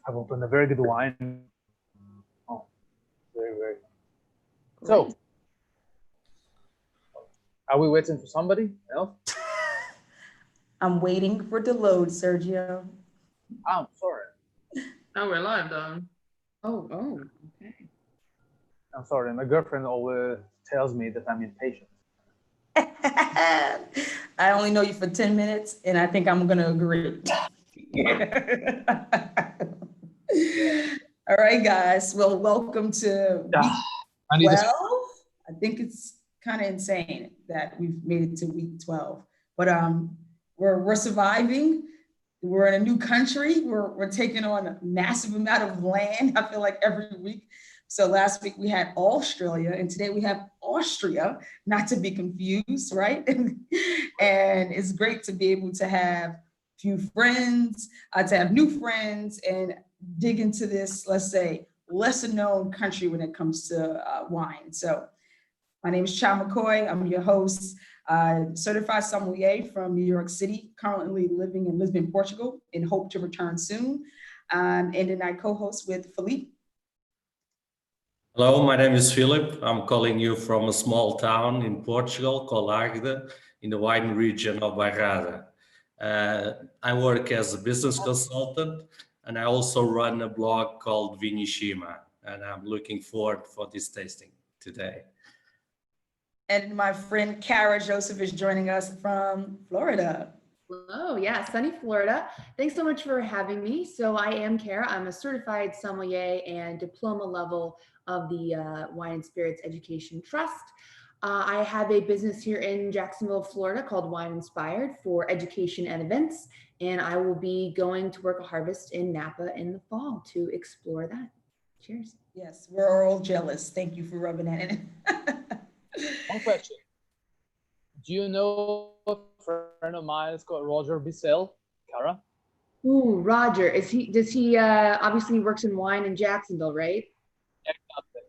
I've opened a very good wine. Oh, very, very. Great. So, are we waiting for somebody else? I'm waiting for the load, Sergio. I'm sorry. Oh, we're live, though. Oh, okay. I'm sorry. My girlfriend always tells me that I'm impatient. I only know you for 10 minutes, and I think I'm going to agree. All right, guys. Well, welcome to week 12. I think it's kind of insane that we've made it to week 12, but we're surviving. We're in a new country. We're taking on a massive amount of land. I feel like every week. So last week we had Australia, and today we have Austria, not to be confused, right? And it's great to be able to have a few friends, to have new friends, and dig into this, let's say, lesser known country when it comes to wine. So my name is Cha McCoy. I'm your host, certified sommelier from New York City, currently living in Lisbon, Portugal, and hope to return soon. And then I co-host with Filipe. Hello, my name is Filipe. I'm calling you from a small town in Portugal called Águeda, in the wine region of Bairrada. I work as a business consultant, and I also run a blog called Vinishima, and I'm looking forward for this tasting today. And my friend Kara Joesph is joining us from Florida. Hello, yeah, sunny Florida. Thanks so much for having me. So I am Kara. I'm a certified sommelier and diploma level of the Wine and Spirits Education Trust. I have a business here in Jacksonville, Florida called Wine Inspired for education and events. And I will be going to work a harvest in Napa in the fall to explore that. Cheers. Yes, we're all jealous. Thank you for rubbing that in. One question. Do you know a friend of mine is called Roger Bissell, Kara? Ooh, Roger. Does he obviously works in wine in Jacksonville, right?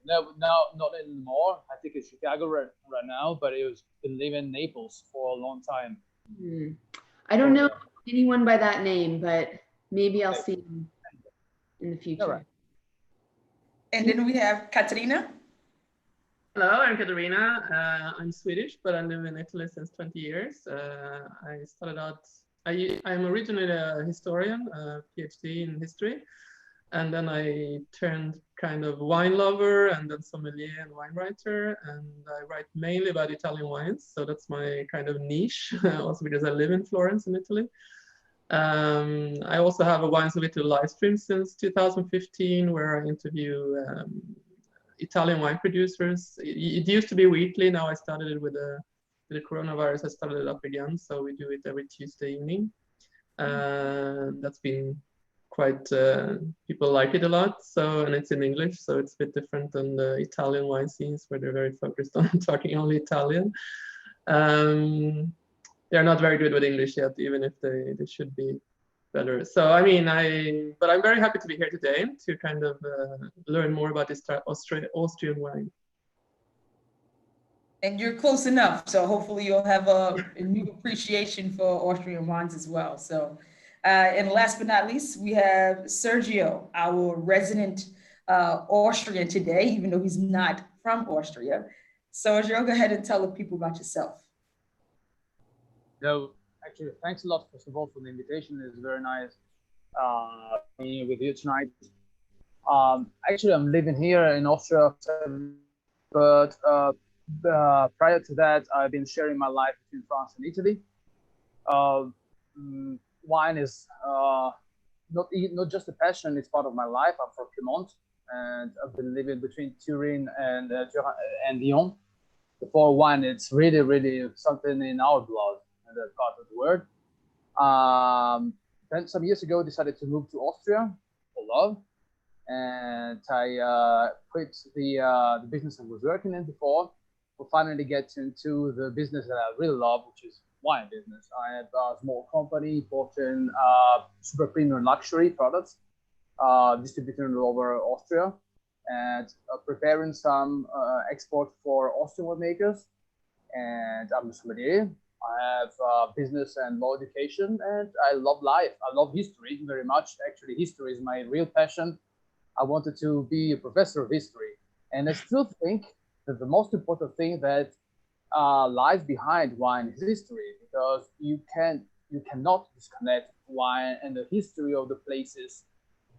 No, not anymore. I think it's Chicago right now, but he was been living in Naples for a long time. I don't know anyone by that name, but maybe I'll see him in the future. All right. And then we have Katarina. Hello, I'm Katarina. I'm Swedish, but I live in Italy since 20 years. I started out, I'm originally a historian, a PhD in history. And then I turned kind of wine lover and then sommelier and wine writer. And I write mainly about Italian wines. So that's my kind of niche, also because I live in Florence in Italy. I also have a Wines of Italy live stream since 2015, where I interview Italian wine producers. It used to be weekly. Now I started it with the coronavirus. I started it up again. So we do it every Tuesday evening. That's been quite, people like it a lot. So, and it's in English, so it's a bit different than the Italian wine scenes where they're very focused on talking only Italian. They're not very good with English yet, even if they should be better. So, I mean, but I'm very happy to be here today to kind of learn more about this Austrian wine. And you're close enough, so hopefully you'll have a new appreciation for Austrian wines as well. So, and last but not least, we have Sergio, our resident Austrian today, even though he's not from Austria. Sergio, go ahead and tell the people about yourself. So, actually, thanks a lot, first of all, for the invitation. It's very nice being with you tonight. Actually, I'm living here in Austria, but prior to that, I've been sharing my life between France and Italy. Wine is not just a passion; it's part of my life. I'm from Piedmont, and I've been living between Turin and Lyon. For wine, it's really, really something in our blood, and that part of the word. Then some years ago, decided to move to Austria for love, and I quit the business I was working in before. To finally get into the business that I really love, which is wine business. I have a small company importing super premium luxury products, distributing all over Austria, and preparing some export for Austrian winemakers. And I'm a sommelier, I have business and law education, and I love life. I love history very much. Actually, history is my real passion. I wanted to be a professor of history, and I still think that the most important thing that lies behind wine is history, because you cannot disconnect wine and the history of the places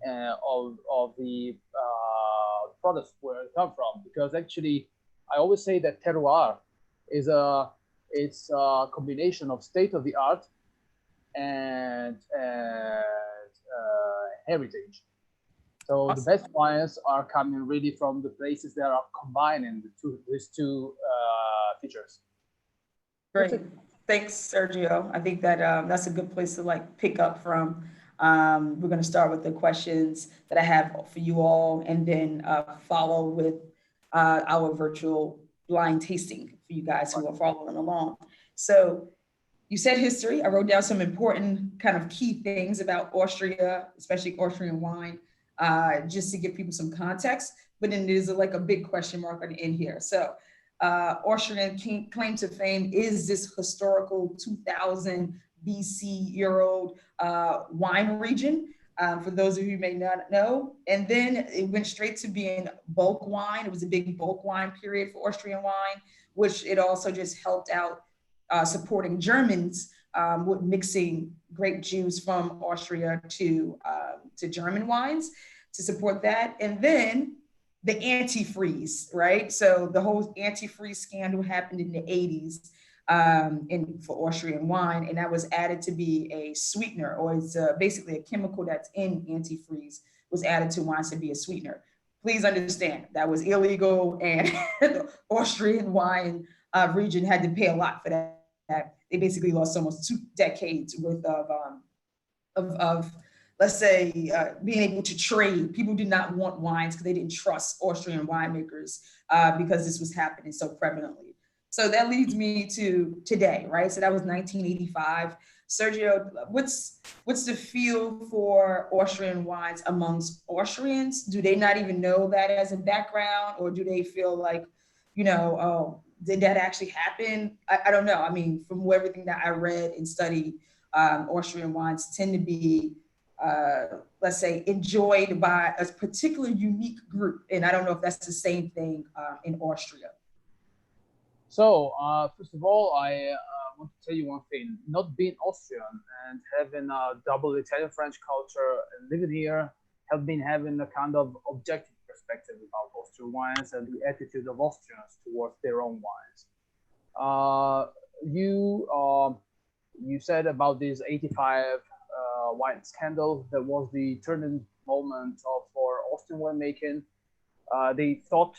of the products where it come from. Because actually, I always say that terroir is a combination of state of the art and heritage. So the best wines are coming really from the places that are combining these two features. Great, thanks, Sergio. I think that that's a good place to like pick up from. We're going to start with the questions that I have for you all, and then follow with our virtual blind tasting for you guys who are following along. So you said history. I wrote down some important kind of key things about Austria, especially Austrian wine, just to give people some context. But then there's like a big question mark on the end here. So Austrian claim to fame is this historical 2000 BC year old wine region. For those of you who may not know. And then it went straight to being bulk wine. It was a big bulk wine period for Austrian wine, which it also just helped out supporting Germans with mixing grape juice from Austria to German wines to support that. And then the antifreeze, right? So the whole antifreeze scandal happened in the 80s for Austrian wine, and that was added to be a sweetener, or it's basically a chemical that's in antifreeze was added to wines to be a sweetener. Please understand that was illegal, and the Austrian wine region had to pay a lot for that. They basically lost almost 2 decades worth of let's say, being able to trade. People did not want wines because they didn't trust Austrian winemakers because this was happening so prevalently. So that leads me to today, right? So that was 1985. Sergio, what's the feel for Austrian wines amongst Austrians? Do they not even know that as a background, or do they feel like, you know, oh, did that actually happen? I don't know. I mean, from everything that I read and studied, Austrian wines tend to be, let's say, enjoyed by a particular unique group. And I don't know if that's the same thing in Austria. So, first of all, I want to tell you one thing. Not being Austrian and having a double Italian-French culture and living here, have been having a kind of objective perspective about Austrian wines and the attitude of Austrians towards their own wines. You said about this 85 wine scandal. That was the turning moment for Austrian winemaking. They thought,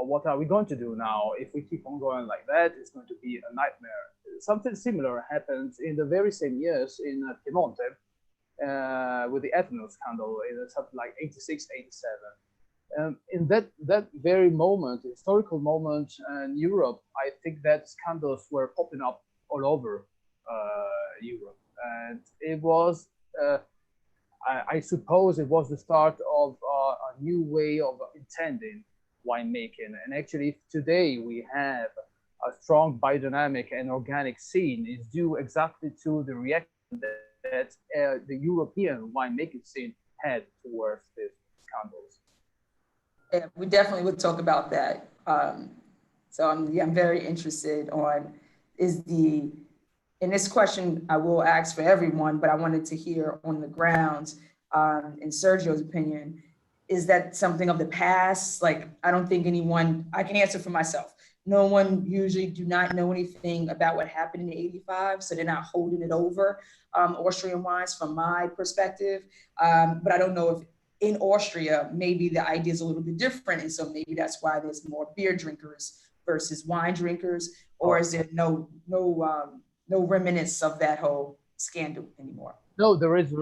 what are we going to do now? If we keep on going like that, it's going to be a nightmare. Something similar happened in the very same years in Piemonte with the ethanol scandal in something like 86, 87. In that very moment, historical moment in Europe, I think that scandals were popping up all over Europe. And it was, I suppose it was the start of a new way of intending winemaking. And actually today we have a strong biodynamic and organic scene is due exactly to the reaction that the European winemaking scene had towards these scandals. Yeah, we definitely would talk about that. So I'm very interested on in this question I will ask for everyone, but I wanted to hear on the ground, in Sergio's opinion, is that something of the past? Like, I don't think I can answer for myself. No one usually do not know anything about what happened in 85, so they're not holding it over Austrian wines from my perspective. But I don't know if in Austria, maybe the idea is a little bit different. And so maybe that's why there's more beer drinkers versus wine drinkers, or is there no remnants of that whole scandal anymore? No, there is.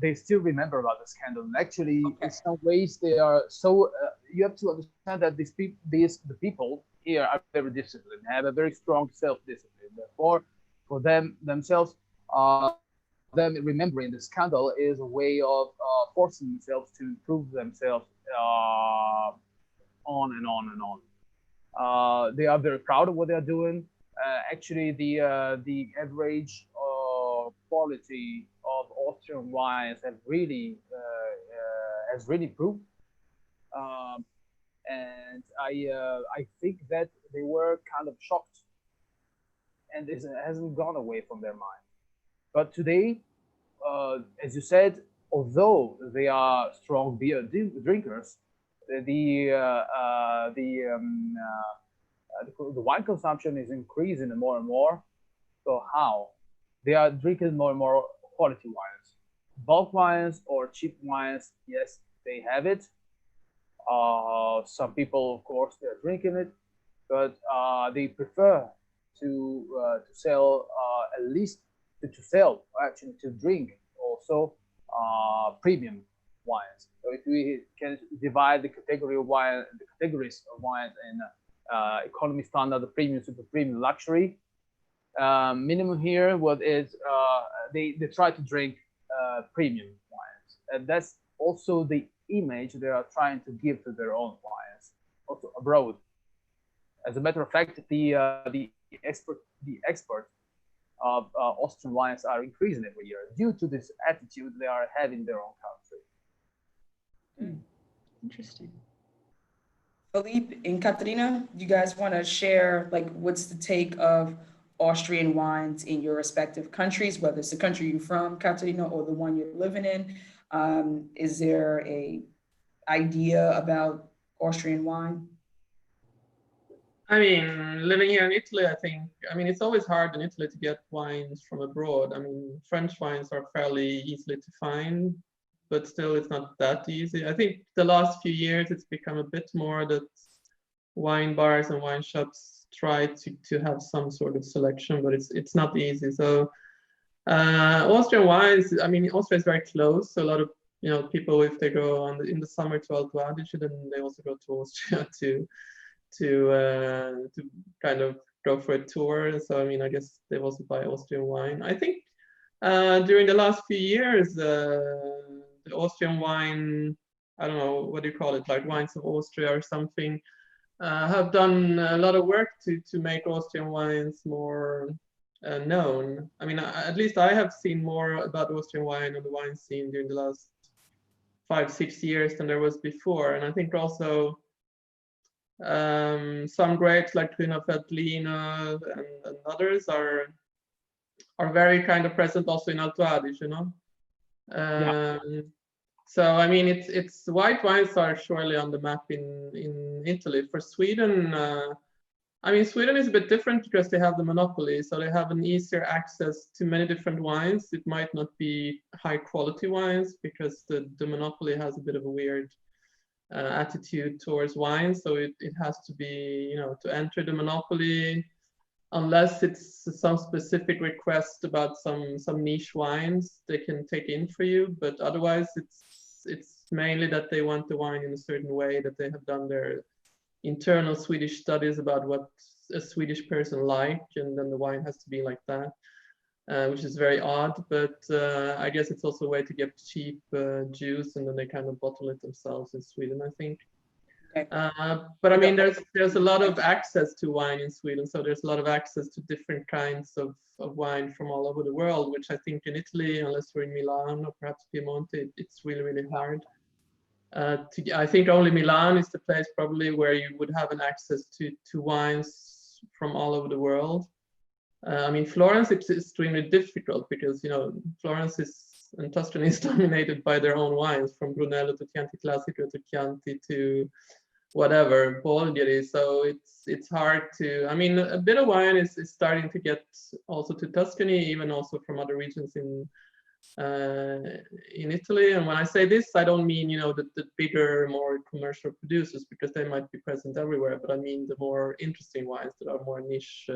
They still remember about the scandal. And actually, in some ways, they are so. You have to understand that the people here are very disciplined, have a very strong self-discipline. Therefore, for themselves, them remembering the scandal is a way of forcing themselves to improve themselves on and on and on. They are very proud of what they are doing. actually the average quality of Austrian wines has really improved. And I think that they were kind of shocked, and it hasn't gone away from their mind. But today, as you said, although they are strong beer drinkers, the wine consumption is increasing more and more. So how? They are drinking more and more quality wines. Bulk wines or cheap wines, yes, they have it. Some people, of course, they're drinking it, but they prefer to sell at least to sell, actually to drink also premium wines. So if we can divide the categories of wines in economy, standard, premium, super premium, luxury, minimum here, what is they try to drink premium wines, and that's also the image they are trying to give to their own wines, also abroad. As a matter of fact, the exports of Austrian wines are increasing every year due to this attitude they are having in their own country. Interesting. Filipe and Katarina, you guys want to share, like, what's the take of Austrian wines in your respective countries, whether it's the country you're from, Katarina, or the one you're living in? Is there a idea about Austrian wine? I mean, living here in Italy, I mean, it's always hard in Italy to get wines from abroad. I mean, French wines are fairly easily to find, but still it's not that easy. I think the last few years it's become a bit more that wine bars and wine shops try to have some sort of selection, but it's not easy. So Austrian wines, I mean, Austria is very close. So a lot of people, if they go in the summer to Alto Adige, then they also go to Austria to kind of go for a tour. So I mean, I guess they also buy Austrian wine. I think during the last few years, the Austrian wine, I don't know, what do you call it, like Wines of Austria or something, have done a lot of work to make Austrian wines more known. I mean, at least I have seen more about Austrian wine on the wine scene during the last 5-6 years than there was before. And I think also some grapes like Grüner Veltliner and others are very kind of present also in Alto Adige, So I mean, it's white wines are surely on the map in Italy. For Sweden, I mean, Sweden is a bit different because they have the monopoly, so they have an easier access to many different wines. It might not be high quality wines because the monopoly has a bit of a weird attitude towards wine. So it has to be, to enter the monopoly, unless it's some specific request about some niche wines, they can take in for you. But otherwise, it's mainly that they want the wine in a certain way, that they have done their internal Swedish studies about what a Swedish person like, and then the wine has to be like that, which is very odd. But I guess it's also a way to get cheap juice, and then they kind of bottle it themselves in Sweden, I think. Okay. But I mean, there's a lot of access to wine in Sweden, so there's a lot of access to different kinds of wine from all over the world, which I think in Italy, unless we're in Milan or perhaps Piemonte, it's really, really hard. I think only Milan is the place probably where you would have an access to wines from all over the world. I mean, Florence, it's extremely difficult because, Florence and Tuscany is dominated by their own wines, from Brunello to Chianti Classico to Chianti to whatever, Bolgheri. So it's hard to, I mean, a bit of wine is starting to get also to Tuscany, even also from other regions in Italy. And when I say this, I don't mean, the bigger, more commercial producers, because they might be present everywhere, but I mean the more interesting wines that are more niche,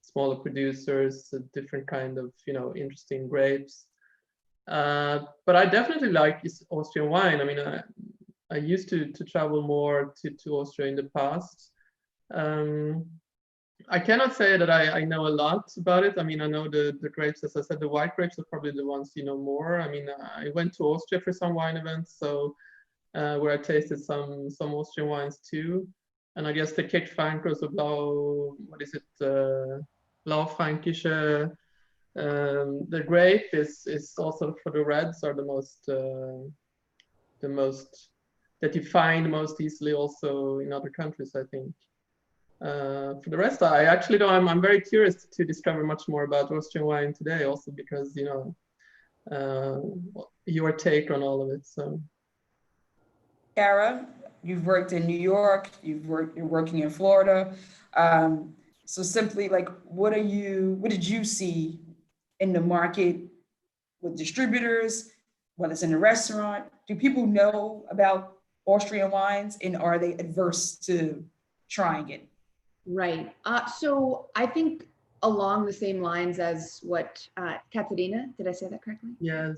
smaller producers, a different kind of, interesting grapes. But I definitely like Austrian wine. I mean, I used to travel more to Austria in the past. I cannot say that I know a lot about it. I mean, I know the grapes, as I said, the white grapes are probably the ones more. I mean, I went to Austria for some wine events, so where I tasted some Austrian wines too. and I guess the Kirchfrankische Blau, what is it? Blaufränkische. The grape is also for the reds are the most that you find most easily also in other countries, I think. For the rest, I actually know I'm very curious to discover much more about Austrian wine today, also because, you know, your take on all of it. So, Cara, you've worked in New York, you're working in Florida. So simply, like, what did you see in the market with distributors, whether it's in the restaurant? Do people know about Austrian wines, and are they adverse to trying it? Right. So I think along the same lines as what Katarina, did I say that correctly? yes.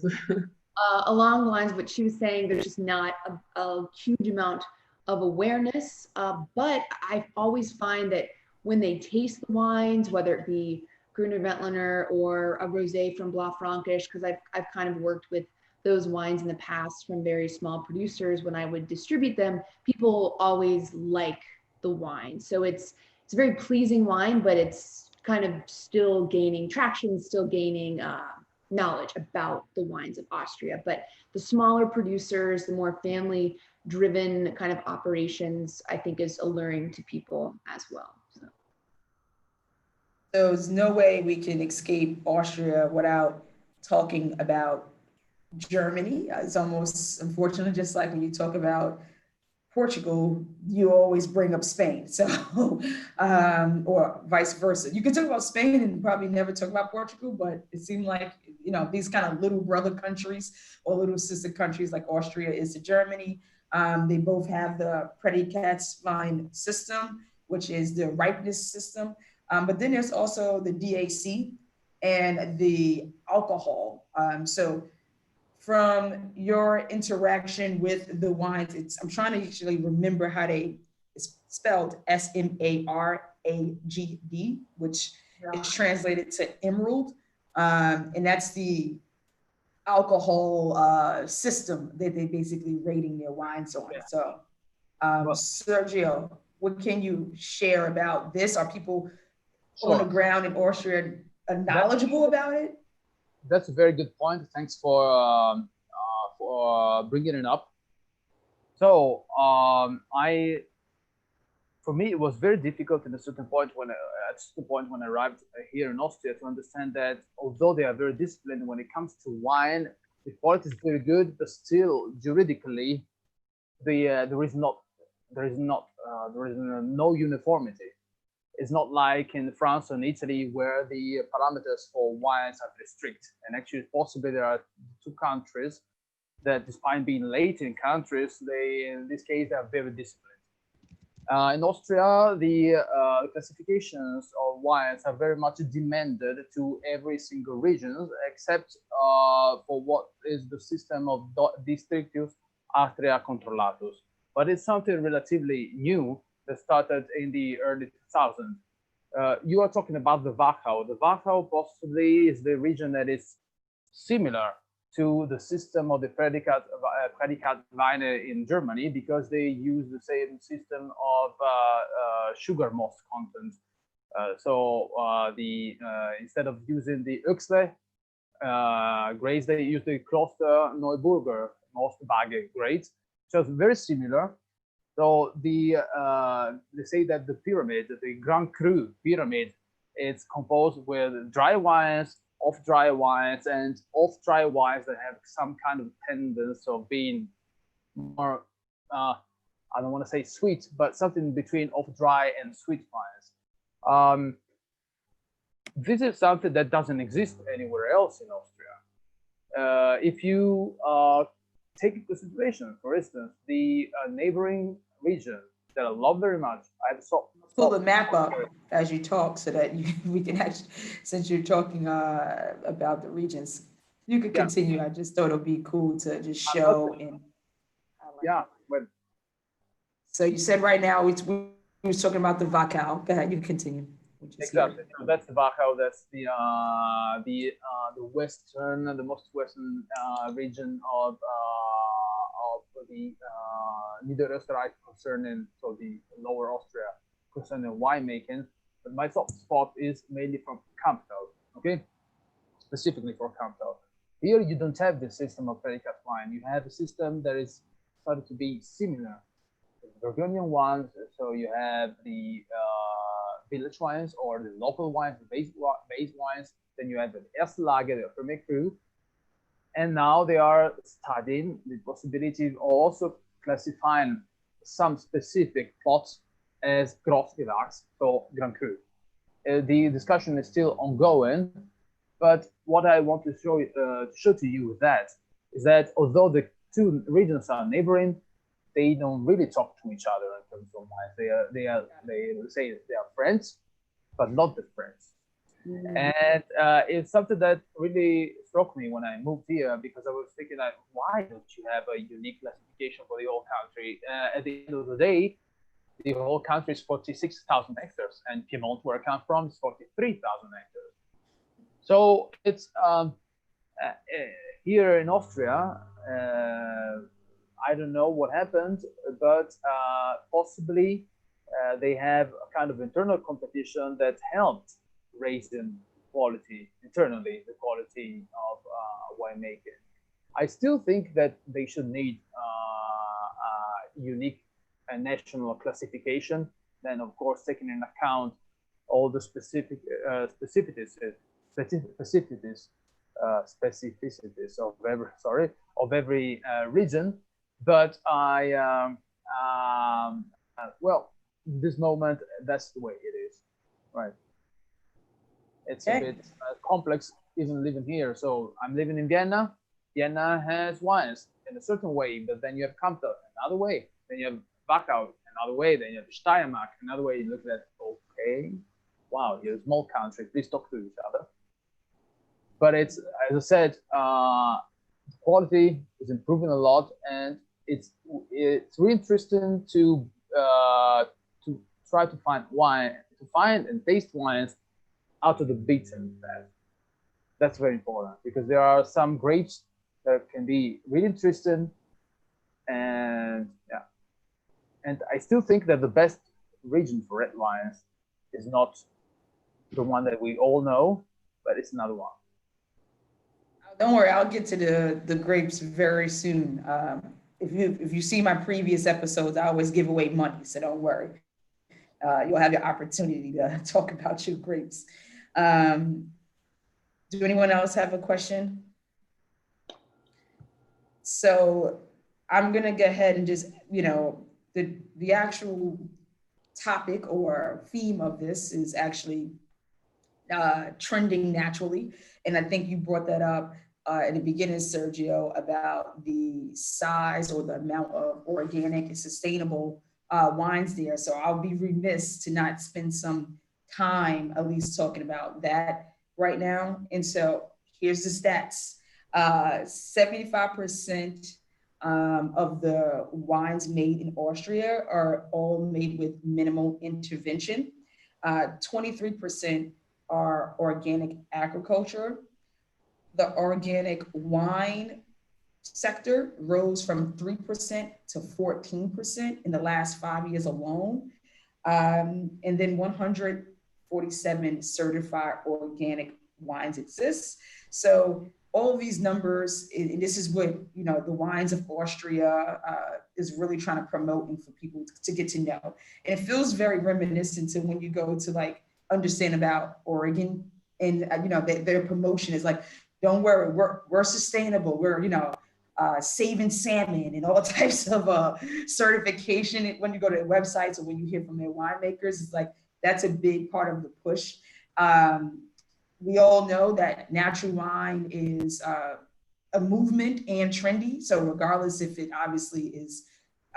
Along the lines of what she was saying, there's just not a huge amount of awareness, but I always find that when they taste the wines, whether it be Grüner Veltliner or a rosé from Blaufränkisch, because I've kind of worked with those wines in the past from very small producers. When I would distribute them, people always like the wine. So it's a very pleasing wine, but it's kind of still gaining traction, still gaining knowledge about the wines of Austria. But the smaller producers, the more family driven kind of operations, I think is alluring to people as well. So there's no way we can escape Austria without talking about Germany. It's almost unfortunate, just like when you talk about Portugal, you always bring up Spain. So, or vice versa. You can talk about Spain and probably never talk about Portugal, but it seemed like, you know, these kind of little brother countries or little sister countries like Austria is to Germany. They both have the Prädikatswein system, which is the ripeness system. But then there's also the DAC and the alcohol. So from your interaction with the wines, I'm trying to actually remember how it's spelled, SMARAGD, which is translated to emerald. And that's the alcohol system that they basically rating their wines on. Yeah. So Sergio, what can you share about this? Are people on the ground in Austria knowledgeable about it? That's a very good point. Thanks for bringing it up. So for me, it was very difficult at a certain point when I arrived here in Austria to understand that although they are very disciplined when it comes to wine, the quality is very good, but still juridically, there is no uniformity. It's not like in France or in Italy where the parameters for wines are very strict. And actually, possibly there are two countries that, despite being Latin countries, in this case, they are very disciplined. In Austria, the classifications of wines are very much demanded to every single region, except for what is the system of Districtus Atria Controllatus. But it's something relatively new that started in the early 2000s. You are talking about the Wachau. The Wachau possibly is the region that is similar to the system of the Prädikatsweine in Germany, because they use the same system of sugar malt content. Instead of using the Oechsle grades, they use the Kloster Neuburger Mostbage grades. So it's very similar. So they say that the pyramid, the Grand Cru pyramid, it's composed with dry wines, off-dry wines, and off-dry wines that have some kind of tendency of being more, I don't want to say sweet, but something between off-dry and sweet wines. This is something that doesn't exist anywhere else in Austria. If you take into consideration, for instance, the neighboring region that I love very much. Pull the map up as you talk so that we can actually, since you're talking about the regions, you could continue. Yeah. I just thought it would be cool to just show. So you said right now we were talking about the Wachau. Go ahead, you can continue. Exactly. So that's the Wachau. That's the most western region of the Niederösterreich concerning, so the Lower Austria concerning winemaking, but my soft spot is mainly from Campbell, okay? Specifically for Campbell. Here you don't have the system of predicat wine. You have a system that is started to be similar. The Burgundian ones, so you have the village wines or the local wines, the base wines. Then you have the Erste Lage, the Premier Cru. And now they are studying the possibility of also classifying some specific plots as Großgewachs or Grand Cru. The discussion is still ongoing, but what I want to show to you with that is that although the two regions are neighboring, they don't really talk to each other in terms of wines. They say they are friends, but not the friends. Mm-hmm. And it's something that really struck me when I moved here, because I was thinking, like, why don't you have a unique classification for the whole country? At the end of the day, the whole country is 46,000 hectares, and Piedmont, where I come from, is 43,000 hectares. So it's here in Austria. I don't know what happened, but possibly they have a kind of internal competition that helped raising quality internally, the quality of winemaking. I still think that they should need a unique and national classification. Then, of course, taking into account all the specificities of every region. But well, this moment, that's the way it is, right? It's a bit complex even living here. So I'm living in Vienna. Vienna has wines in a certain way, but then you have Campbell another way. Then you have Wachau another way. Then you have Steiermark another way. You look at, okay, wow, you're a small country. Please talk to each other. But it's, as I said, quality is improving a lot, and it's really interesting to try to find and taste wines out of the beaten path. That's very important, because there are some grapes that can be really interesting, and yeah. And I still think that the best region for red wines is not the one that we all know, but it's another one. Don't worry, I'll get to the grapes very soon. If you see my previous episodes, I always give away money, so don't worry. You'll have the opportunity to talk about your grapes. Do anyone else have a question? So I'm gonna go ahead and just, the actual topic or theme of this is actually trending naturally. And I think you brought that up in the beginning, Sergio, about the size or the amount of organic and sustainable wines there. So I'll be remiss to not spend some time at least talking about that right now. And so here's the stats. 75% of the wines made in Austria are all made with minimal intervention. 23% are organic agriculture. The organic wine sector rose from 3% to 14% in the last 5 years alone. And then 147 certified organic wines exist. So all of these numbers, and this is what, the Wines of Austria is really trying to promote and for people to get to know. And it feels very reminiscent to when you go to understand about Oregon, and their promotion is like, don't worry, we're sustainable. We're saving salmon and all types of certification. When you go to their websites or when you hear from their winemakers, it's like that's a big part of the push. We all know that natural wine is a movement and trendy. So regardless if it obviously is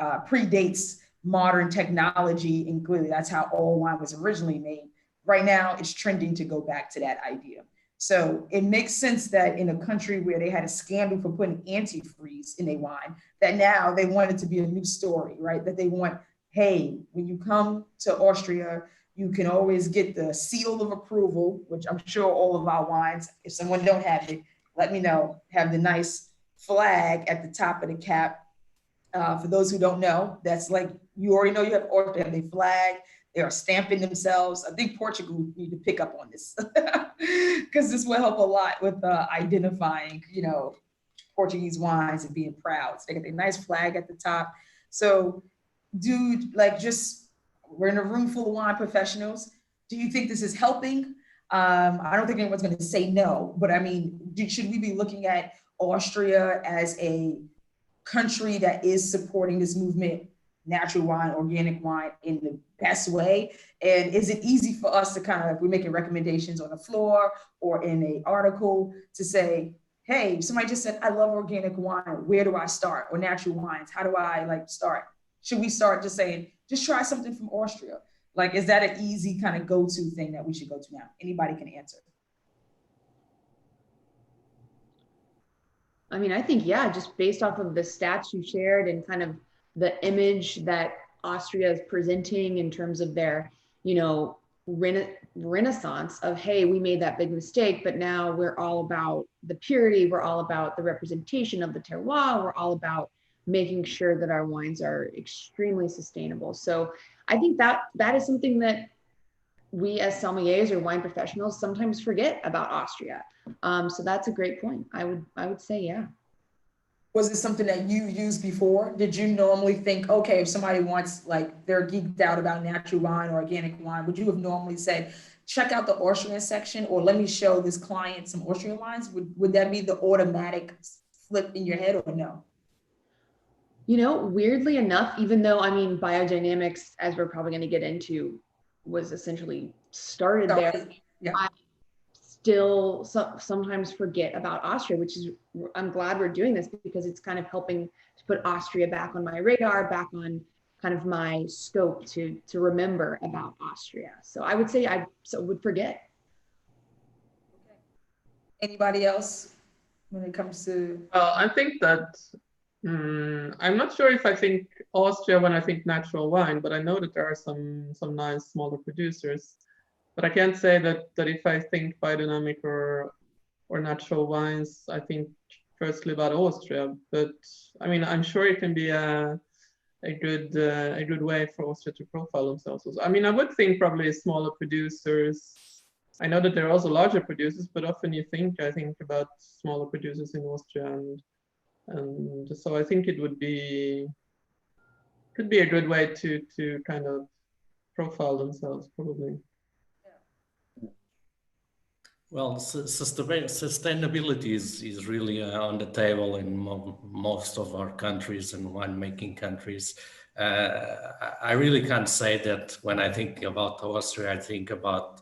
predates modern technology, and clearly that's how all wine was originally made. Right now, it's trending to go back to that idea. So it makes sense that in a country where they had a scandal for putting antifreeze in their wine, that now they want it to be a new story, right? That they want, hey, when you come to Austria, you can always get the seal of approval, which I'm sure all of our wines, if someone don't have it, let me know, have the nice flag at the top of the cap. For those who don't know, that's like, you already know you have Austria, they have their flag, they are stamping themselves. I think Portugal need to pick up on this because this will help a lot with identifying, you know, Portuguese wines and being proud. So they got a nice flag at the top. So dude, like, just, we're in a room full of wine professionals. Do you think this is helping? I don't think anyone's going to say no, but I mean, should we be looking at Austria as a country that is supporting this movement, natural wine, organic wine, in the best way? And is it easy for us to kind of, if we're making recommendations on the floor or in an article, to say, hey, somebody just said, I love organic wine, where do I start? Or natural wines, how do I like start? Should we start just saying, just try something from Austria? Like, is that an easy kind of go-to thing that we should go to now? Anybody can answer. I mean, I think, yeah, just based off of the stats you shared and kind of the image that Austria is presenting in terms of their, you know, renaissance of, hey, we made that big mistake, but now we're all about the purity, we're all about the representation of the terroir, we're all about making sure that our wines are extremely sustainable. So I think that is something that we as sommeliers or wine professionals sometimes forget about Austria. So that's a great point. I would say, yeah. Was it something that you used before? Did you normally think, okay, if somebody wants, like, they're geeked out about natural wine or organic wine, would you have normally said, check out the Austrian section, or let me show this client some Austrian wines? Would that be the automatic flip in your head, or no? You know, weirdly enough, even though, I mean, biodynamics, as we're probably going to get into, was essentially started there. Yeah. I still sometimes forget about Austria, which is, I'm glad we're doing this because it's kind of helping to put Austria back on my radar, back on kind of my scope to remember about Austria. So I would say I would forget. Okay. Anybody else when it comes to? I think that I'm not sure if I think Austria when I think natural wine, but I know that there are some nice smaller producers. But I can't say that if I think biodynamic or natural wines, I think firstly about Austria. But I mean, I'm sure it can be a good way for Austria to profile themselves also. I mean, I would think probably smaller producers. I know that there are also larger producers, but often I think about smaller producers in Austria, and so I think it could be a good way to kind of profile themselves, probably. Well, sustainability is really on the table in most of our countries and winemaking countries. I really can't say that when I think about Austria, I think about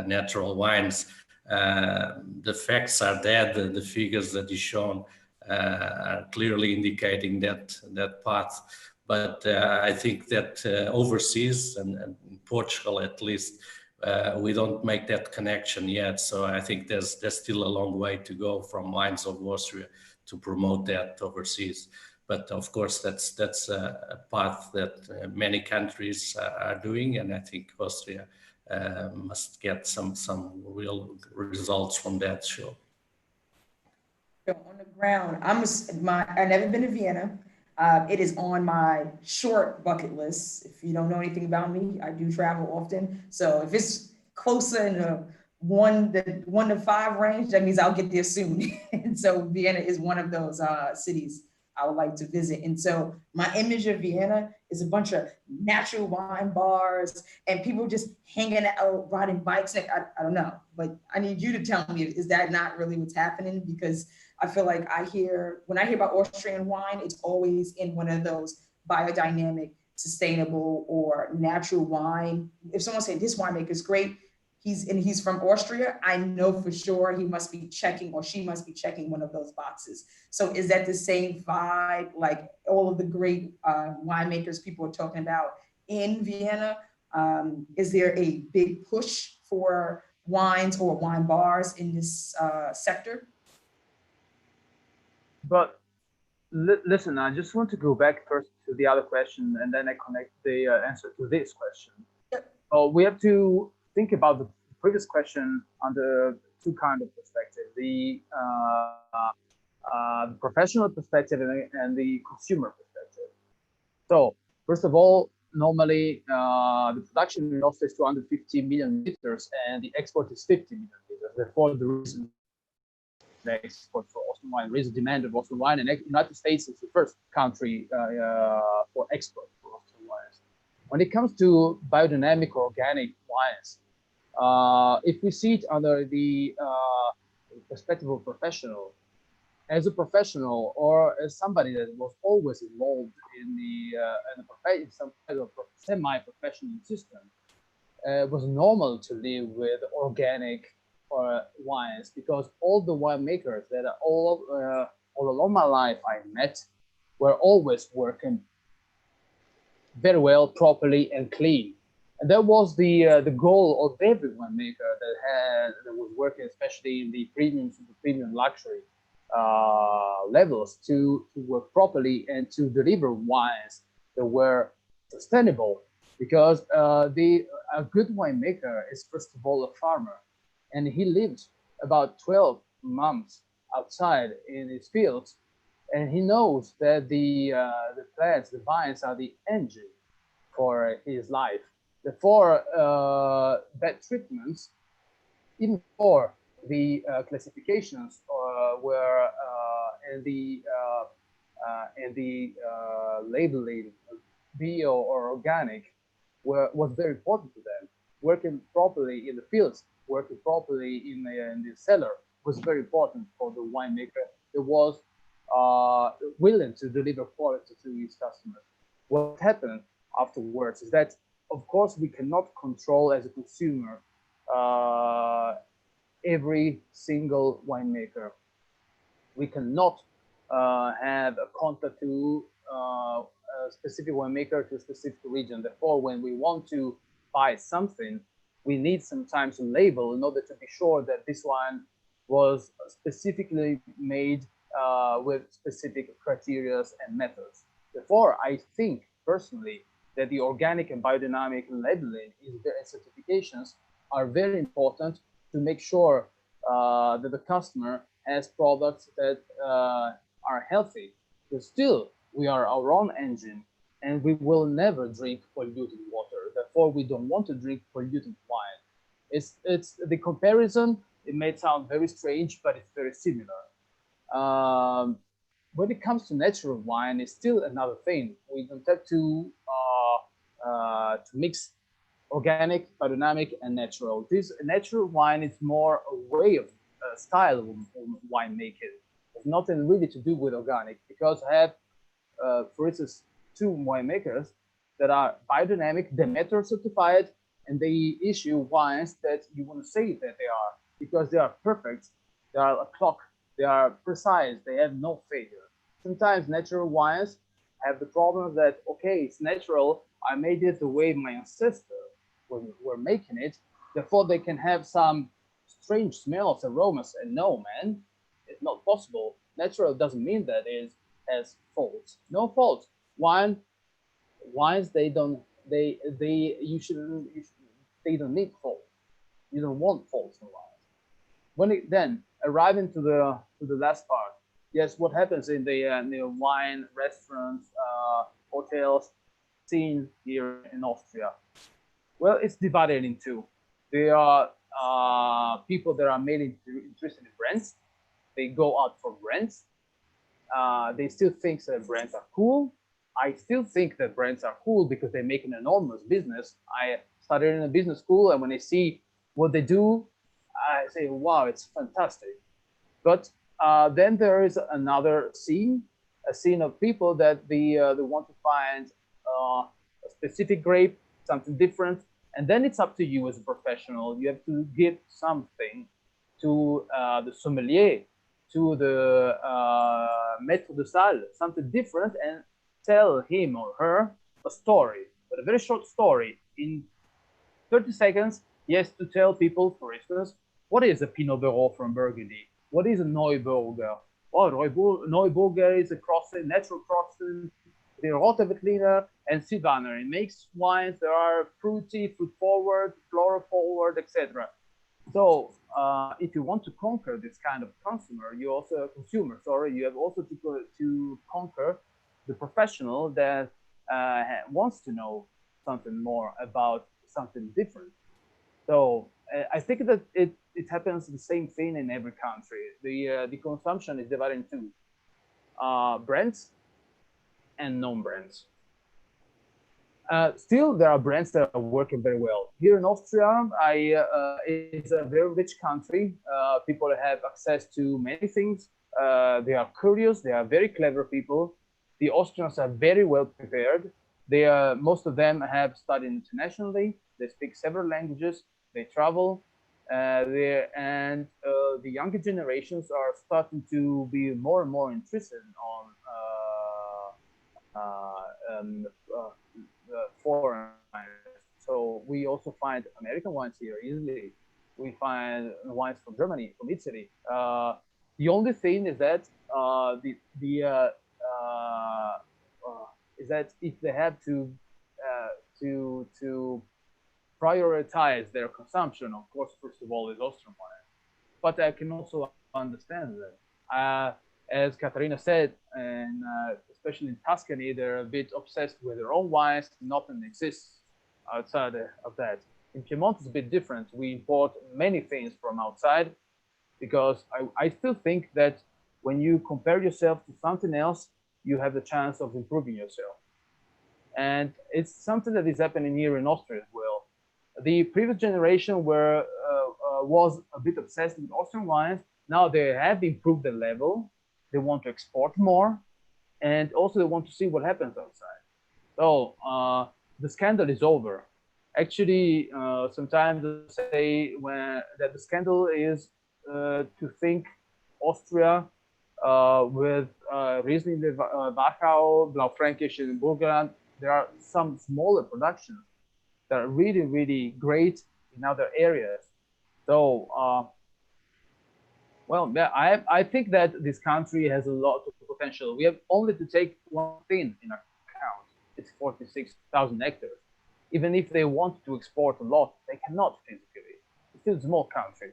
natural wines. The facts are there, the figures that you shown are clearly indicating that path. But I think that overseas, and in Portugal at least, we don't make that connection yet. So I think there's still a long way to go from wines of Austria to promote that overseas. But of course, that's a path that many countries are doing, and I think Austria must get some real results from that show. On the ground, I've never been to Vienna. It is on my short bucket list. If you don't know anything about me, I do travel often. So if it's closer in the 1 to 5 range, that means I'll get there soon. And so Vienna is one of those cities I would like to visit. And so my image of Vienna is a bunch of natural wine bars and people just hanging out, riding bikes. I don't know, but I need you to tell me, is that not really what's happening? Because I feel like when I hear about Austrian wine, it's always in one of those biodynamic, sustainable, or natural wine. If someone said this winemaker is great, he's from Austria, I know for sure he must be checking, or she must be checking one of those boxes. So is that the same vibe, like all of the great winemakers people are talking about in Vienna? Is there a big push for wines or wine bars in this sector? But listen, I just want to go back first to the other question, and then I connect the answer to this question. We have to think about the previous question under 2 kinds of perspective: the professional perspective and the consumer perspective. So first of all, normally the production in Austria is 250 million liters and the export is 50 million liters. Therefore, the reason the export for Austrian wine, there is a demand of Austrian wine, and the United States is the first country for export for Austrian wines. When it comes to biodynamic or organic wines, if we see it under the perspective of professional, as a professional or as somebody that was always involved in some kind of semi-professional system, it was normal to live with organic wines, because all the winemakers that are all along my life I met were always working very well, properly, and clean. And that was the goal of every winemaker that was working, especially in the premium luxury levels, to work properly and to deliver wines that were sustainable. Because a good winemaker is first of all a farmer, and he lived about 12 months outside in his fields, and he knows that the plants, the vines, are the engine for his life. Therefore, bad treatments, even for the classifications were and the labeling bio or organic was very important to them. Working properly in the fields, working properly in the cellar was very important for the winemaker that was willing to deliver quality to his customers. What happened afterwards is that, of course, we cannot control as a consumer every single winemaker. We cannot have a contact to a specific winemaker to a specific region. Therefore, when we want to buy something, we need sometimes a label in order to be sure that this wine was specifically made with specific criteria and methods. Therefore, I think personally that the organic and biodynamic labeling and certifications are very important to make sure that the customer has products that are healthy. But still, we are our own engine, and we will never drink polluted water. Therefore, we don't want to drink polluted wine. It's the comparison. It may sound very strange, but it's very similar. When it comes to natural wine, it's still another thing. We don't have to mix organic, biodynamic, and natural. This natural wine is more a way of style of winemaking. It's nothing really to do with organic, because I have, for instance, two winemakers that are biodynamic, Demeter certified, and they issue wines that you want to say that they are, because they are perfect, they are a clock, they are precise, they have no failure. Sometimes natural wines have the problem that, okay, it's natural, I made it the way my ancestors were making it, therefore they can have some strange smells, aromas, and no, man, it's not possible. Natural doesn't mean that it has faults. No faults. Wines, they don't need faults. You don't want faults in wines. When it then arriving to the last part, yes, what happens in the wine restaurants, hotels scene here in Austria? Well, it's divided in two. There are people that are mainly interested in brands. They go out for brands. They still think that brands are cool. I still think that brands are cool because they make an enormous business. I studied in a business school, and when I see what they do, I say, wow, it's fantastic. But then there is another scene, a scene of people that they want to find a specific grape, something different. And then it's up to you as a professional. You have to give something to the sommelier, to the maître de salle, something different, and tell him or her a story, but a very short story in 30 seconds. Yes, to tell people, for instance, what is a Pinot Noir from Burgundy? What is a Neuburger? Oh, Neuburger is a natural crossing the Roteweitliner and Silvaner. It makes wines that are fruity, fruit forward, floral forward, etc. So if you want to conquer this kind of consumer, you also you have also to conquer the professional that wants to know something more about something different. So I think that it happens the same thing in every country. The consumption is divided in two: brands and non-brands. Still, there are brands that are working very well. Here in Austria, it's a very rich country. People have access to many things. They are curious. They are very clever people. The Austrians are very well prepared. Most of them have studied internationally. They speak several languages. They travel. And the younger generations are starting to be more and more interested on foreign wines. So we also find American wines here easily. We find wines from Germany, from Italy. The only thing is that is that if they have to prioritize their consumption, of course, first of all, is Austrian wine. But I can also understand that. As Katarina said, and especially in Tuscany, they're a bit obsessed with their own wines. Nothing exists outside of that. In Piedmont, it's a bit different. We import many things from outside because I still think that when you compare yourself to something else, you have the chance of improving yourself. And it's something that is happening here in Austria as well. The previous generation was a bit obsessed with Austrian wines. Now they have improved the level. They want to export more, and also they want to see what happens outside. So the scandal is over. Actually, sometimes they say that the scandal is to think Austria with Riesling, Wachau, Blaufränkisch, and Burgenland. There are some smaller productions that are really, really great in other areas. So. Well, yeah, I think that this country has a lot of potential. We have only to take one thing in account. It's 46,000 hectares. Even if they want to export a lot, they cannot physically. It's still a small country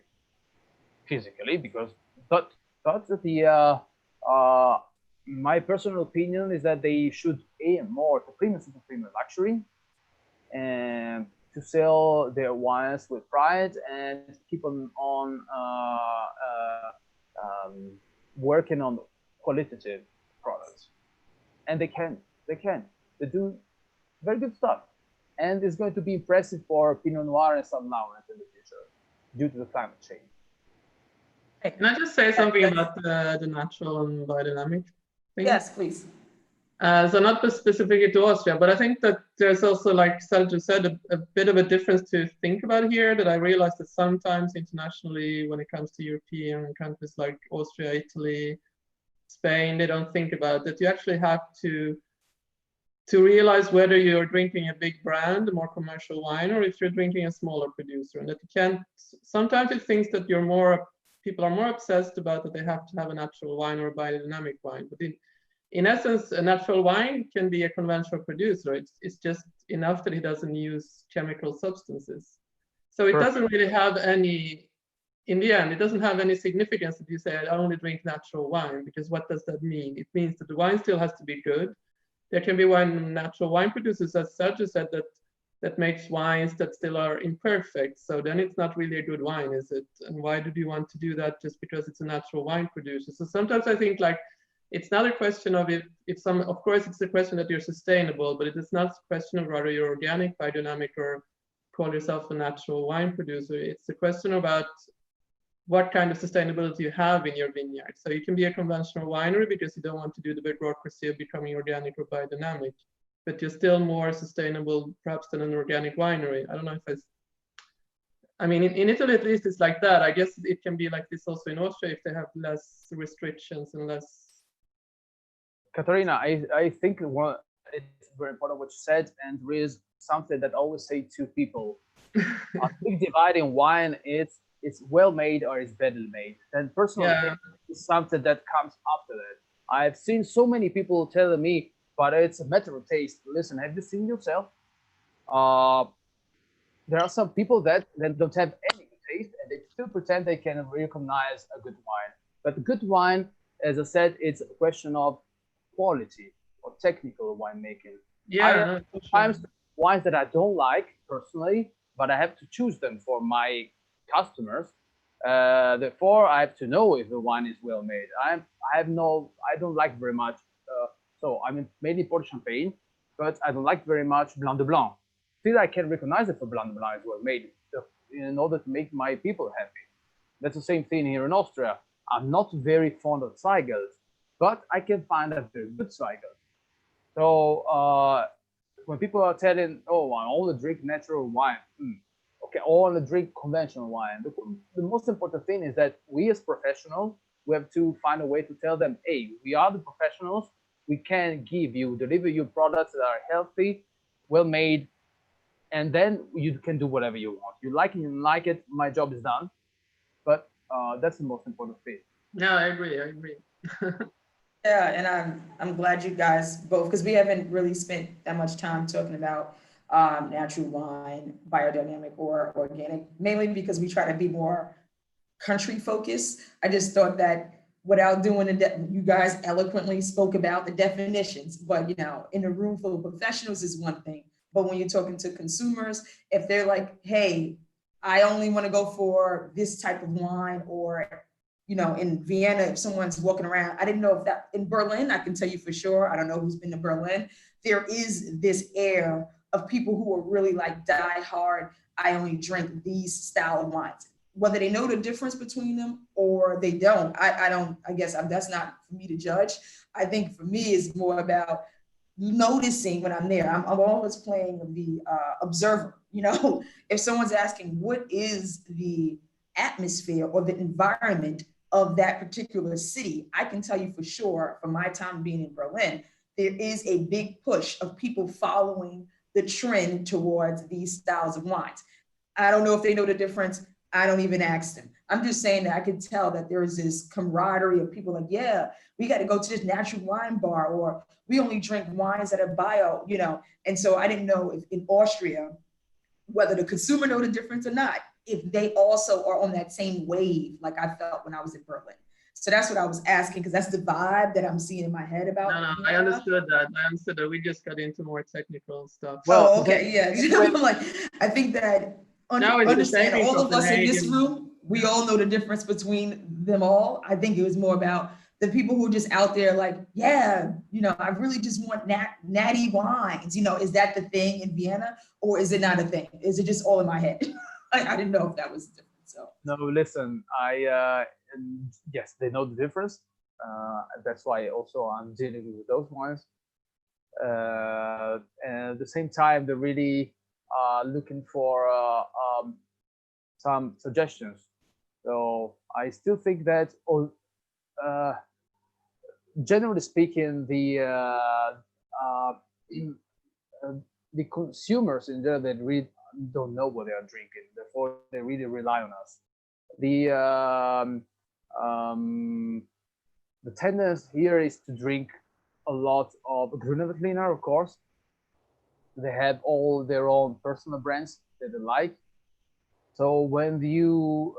physically, but my personal opinion is that they should aim more to premium super premium luxury and to sell their wines with pride and keep on working on qualitative products. And they do very good stuff. And it's going to be impressive for Pinot Noir and Sauvignon Blanc in the future due to the climate change. Hey, can I just say something about the natural and biodynamic thing? Yes, please. So not specifically to Austria, but I think that there's also, like Sergio said, a bit of a difference to think about here, that I realized that sometimes internationally, when it comes to European countries like Austria, Italy, Spain, they don't think about that you actually have to realize whether you're drinking a big brand, a more commercial wine, or if you're drinking a smaller producer, and that you can't, sometimes it thinks that people are more obsessed about that they have to have a natural wine or a biodynamic wine, but in essence, a natural wine can be a conventional producer. It's just enough that it doesn't use chemical substances. So it doesn't really have any, in the end, it doesn't have any significance that you say, I only drink natural wine, because what does that mean? It means that the wine still has to be good. There can be natural wine producers, as Sergio said, that makes wines that still are imperfect. So then it's not really a good wine, is it? And why do you want to do that just because it's a natural wine producer? So sometimes I think like, it's not a question of of course it's a question that you're sustainable, but it is not a question of whether you're organic, biodynamic, or call yourself a natural wine producer. It's a question about what kind of sustainability you have in your vineyard. So you can be a conventional winery because you don't want to do the bureaucracy of becoming organic or biodynamic, but you're still more sustainable perhaps than an organic winery. I don't know if I mean, in Italy at least it's like that. I guess it can be like this also in Austria if they have less restrictions and less. Katarina, I think it's very important what you said, and there is something that I always say to people. A big divide in wine, it's well made or it's badly made. And personal opinion is something that comes after that. I've seen so many people telling me, but it's a matter of taste. Listen, have you seen yourself? There are some people that don't have any taste and they still pretend they can recognize a good wine. But the good wine, as I said, it's a question of quality or technical winemaking. Yeah, no, for sure. Sometimes wines that I don't like personally, but I have to choose them for my customers. Therefore, I have to know if the wine is well made. I don't like very much. So I mean, mainly Port Champagne, but I don't like very much Blanc de Blanc. Still, I can recognize it for Blanc de Blanc is well made in order to make my people happy. That's the same thing here in Austria. I'm not very fond of Zweigels, but I can find a very good Zweigel. So when people are telling, "Oh, I only drink natural wine," okay, I only drink conventional wine. The most important thing is that we as professionals, we have to find a way to tell them, "Hey, we are the professionals. We can deliver you products that are healthy, well made, and then you can do whatever you want. You like it, you don't like it. My job is done." But that's the most important thing. No, I agree. I agree. Yeah, and I'm glad you guys both, because we haven't really spent that much time talking about natural wine, biodynamic or organic, mainly because we try to be more country focused. I just thought that without doing you guys eloquently spoke about the definitions, but in a room full of professionals is one thing. But when you're talking to consumers, if they're like, hey, I only want to go for this type of wine, or in Vienna, if someone's walking around, I didn't know if that in Berlin, I can tell you for sure, I don't know who's been to Berlin, there is this air of people who are really like die hard, I only drink these style of wines. Whether they know the difference between them or they don't, I guess that's not for me to judge. I think for me it's more about noticing when I'm there. I'm always playing the observer. If someone's asking what is the atmosphere or the environment of that particular city, I can tell you for sure from my time being in Berlin, there is a big push of people following the trend towards these styles of wines. I don't know if they know the difference. I don't even ask them. I'm just saying that I can tell that there is this camaraderie of people like, yeah, we got to go to this natural wine bar, or we only drink wines that are bio, And so I didn't know if in Austria, whether the consumer know the difference or not, if they also are on that same wave like I felt when I was in Berlin. So that's what I was asking, because that's the vibe that I'm seeing in my head about. No, I understood that. We just got into more technical stuff. Well, okay, yeah. I'm like, I think that understand all of us in this room, we all know the difference between them all. I think it was more about the people who are just out there like, yeah, I really just want natty wines. Is that the thing in Vienna, or is it not a thing? Is it just all in my head? I didn't know if that was different. So no, listen, yes, they know the difference. That's why also I'm dealing with those wines. And at the same time, they're really looking for some suggestions. So I still think that, generally speaking, the consumers in there that really don't know what they are drinking. Therefore, they really rely on us. The tendency here is to drink a lot of Grünerveltliner, of course. They have all their own personal brands that they like. So when you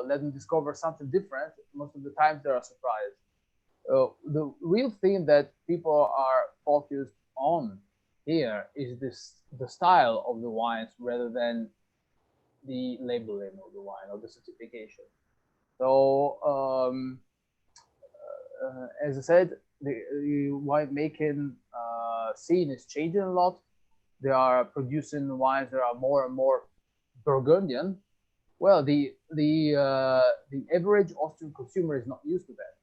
let them discover something different, most of the times they are surprised. The real thing that people are focused on here is the style of the wines rather than the labeling of the wine or the certification. So as I said, the winemaking scene is changing a lot. They are producing wines that are more and more Burgundian. Well, the average Austrian consumer is not used to that.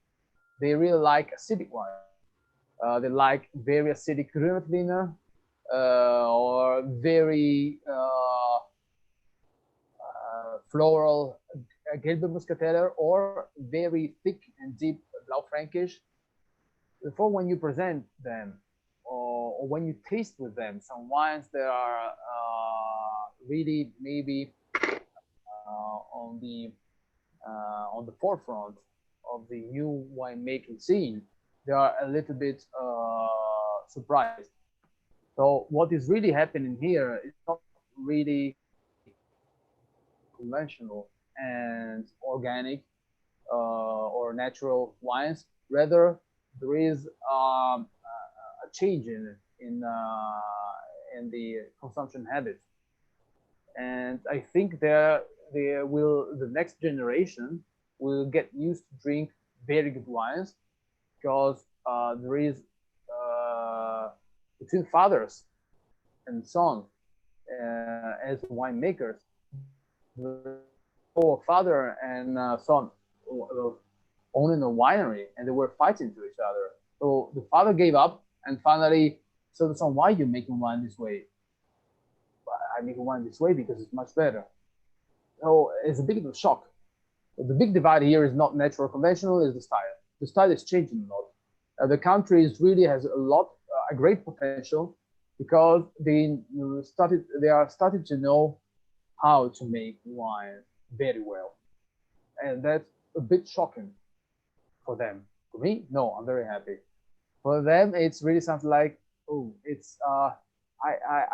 They really like acidic wine. They like very acidic Grünerveltliner or very floral Gelbe Muscateller, or very thick and deep Blaufränkisch. Therefore, when you present them or when you taste with them some wines that are really maybe on the forefront of the new winemaking scene, they are a little bit surprised. So what is really happening here is not really conventional and organic or natural wines. Rather, there is a change in in the consumption habits. And I think the next generation will get used to drink very good wines, because there is between fathers and sons as winemakers, father and son owning a winery, and they were fighting to each other. So the father gave up, and finally said to the son, "Why are you making wine this way?" "I make wine this way because it's much better." So it's a big shock. The big divide here is not natural conventional, is the style. The style is changing a lot. The country really has a great potential, because they are starting to know how to make wine very well. And that's a bit shocking for them. For me, no, I'm very happy. For them, it's really something like, oh, it's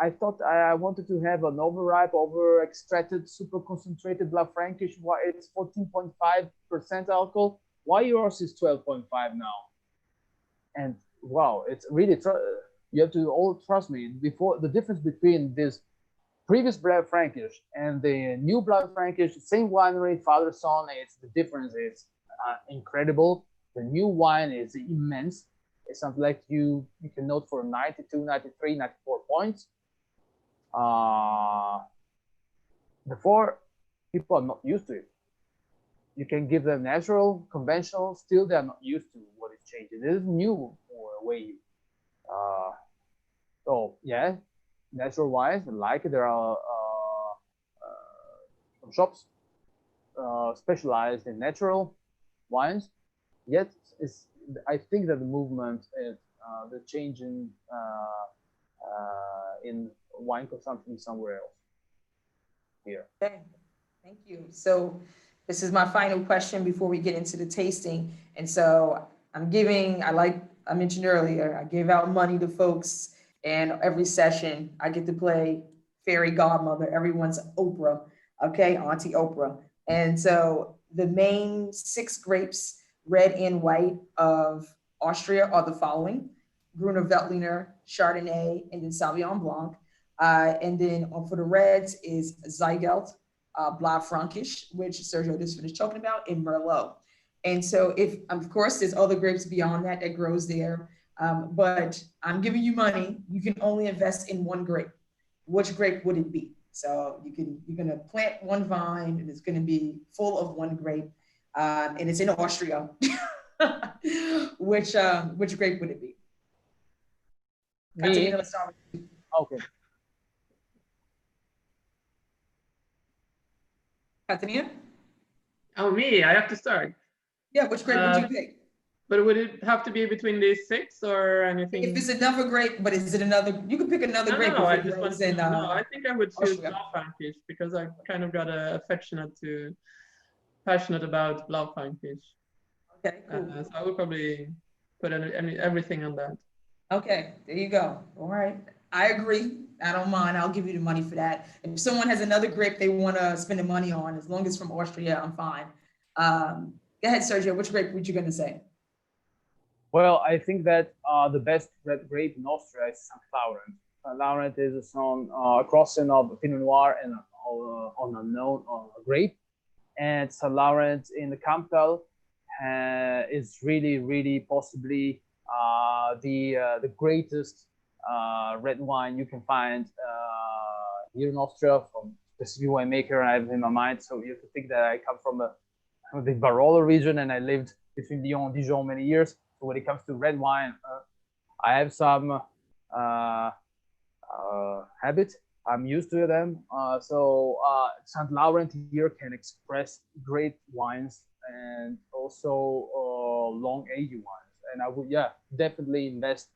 I thought I wanted to have an overripe, over extracted, super concentrated Blanc Frankish. Why it's 14.5% alcohol? Why yours is 12.5 now? And wow, it's really, you have to all trust me. Before, the difference between this previous Blanc Frankish and the new Blanc Frankish, same winery, father son, the difference is incredible. The new wine is immense. It's something like you can note for 92, 93, 94 points. Before, people are not used to it. You can give them natural, conventional, still they are not used to what is changing. It is new way. So yeah, natural wines, like there are some shops specialized in natural wines. Yet I think that the movement is the change in wine consumption somewhere else here. Okay, thank you. So this is my final question before we get into the tasting. And so I mentioned earlier, I give out money to folks, and every session I get to play fairy godmother, everyone's Oprah, okay, Auntie Oprah. And so the main 6 grapes, red and white, of Austria are the following: Gruner Veltliner, Chardonnay, and then Sauvignon Blanc. And then for the reds is Ziegelt, Blanc Frankish, which Sergio just finished talking about, and Merlot. And so of course, there's other grapes beyond that grows there. But I'm giving you money. You can only invest in one grape. Which grape would it be? So you're gonna plant one vine, and it's gonna be full of one grape, and it's in Austria. Which grape would it be? Katarina, let's start with you. Okay. Katarina? Oh, me, I have to start. Yeah, which grape would you pick? But would it have to be between these 6 or anything? If it's another grape, but is it another? You can pick another grape. No, I think I would choose Austria. Blanc Frankish, because I kind of got passionate about Blanc Frankish. Okay, cool. So I would probably put everything on that. Okay, there you go. All right, I agree. I don't mind. I'll give you the money for that. If someone has another grape they want to spend the money on, as long as it's from Austria, I'm fine. Go ahead, Sergio. Which grape were you going to say? Well, I think that the best red grape in Austria is St. Laurent. St. Laurent is a crossing of Pinot Noir and an unknown grape. And St. Laurent in the Campbell is really, really possibly the greatest red wine you can find here in Austria from specific winemaker I have in my mind. So you have to think that I come from the Barolo region, and I lived between Lyon and Dijon many years. So when it comes to red wine, I have some habits. I'm used to them. So St. Laurent here can express great wines and also long aged wines. And I would, definitely invest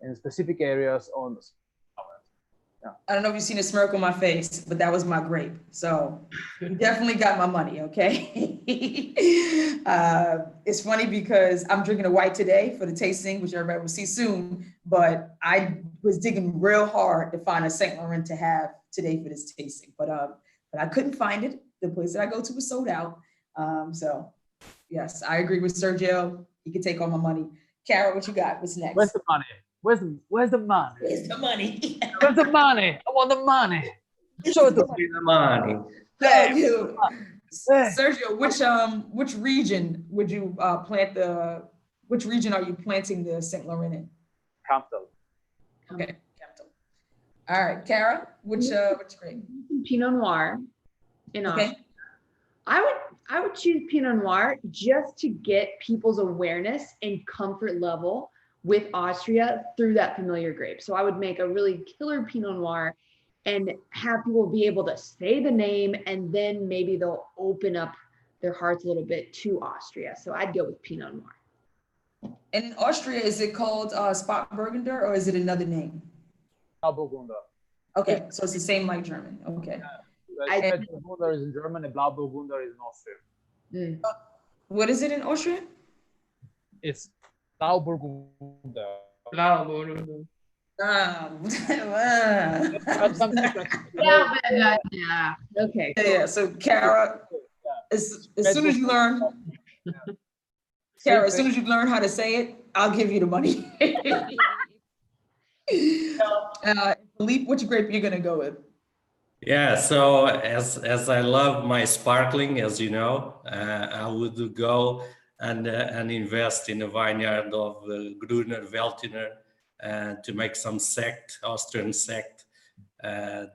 in specific areas on St. Laurent. Yeah. I don't know if you've seen a smirk on my face, but that was my grape. So you definitely got my money, okay? It's funny because I'm drinking a white today for the tasting, which everybody will see soon, but I was digging real hard to find a St. Laurent to have today for this tasting, but I couldn't find it. The place that I go to was sold out. So yes, I agree with Sergio. He can take all my money. Kara, what you got? What's next? Where's the money? Where's the money? Where's the money? Where's the money? I want the money. Show it to me. The money. Thank you. Hey. Sergio, which region would you which region are you planting the St. Laurent in? Capital. Okay, capital. All right, Kara, which grape? Pinot Noir in Austria. Okay. I would choose Pinot Noir just to get people's awareness and comfort level with Austria through that familiar grape. So I would make a really killer Pinot Noir and have people be able to say the name, and then maybe they'll open up their hearts a little bit to Austria. So I'd go with Pinot Noir. And in Austria, is it called Spot Burgunder, or is it another name? Blauburgunder. Okay, so it's the same like German. Okay. Burgunder is in German and Blauburgunder is in Austria. What is it in Austria? It's Blauburgunder. Bravo. Yeah. Okay. Yeah. So Kara, as soon as you learn, Kara, as soon as you learn how to say it, I'll give you the money. Filipe, which grape you're gonna go with? Yeah, so as I love my sparkling, as you know, I would go and invest in a vineyard of Gruner Veltliner to make some sect, Austrian sect, to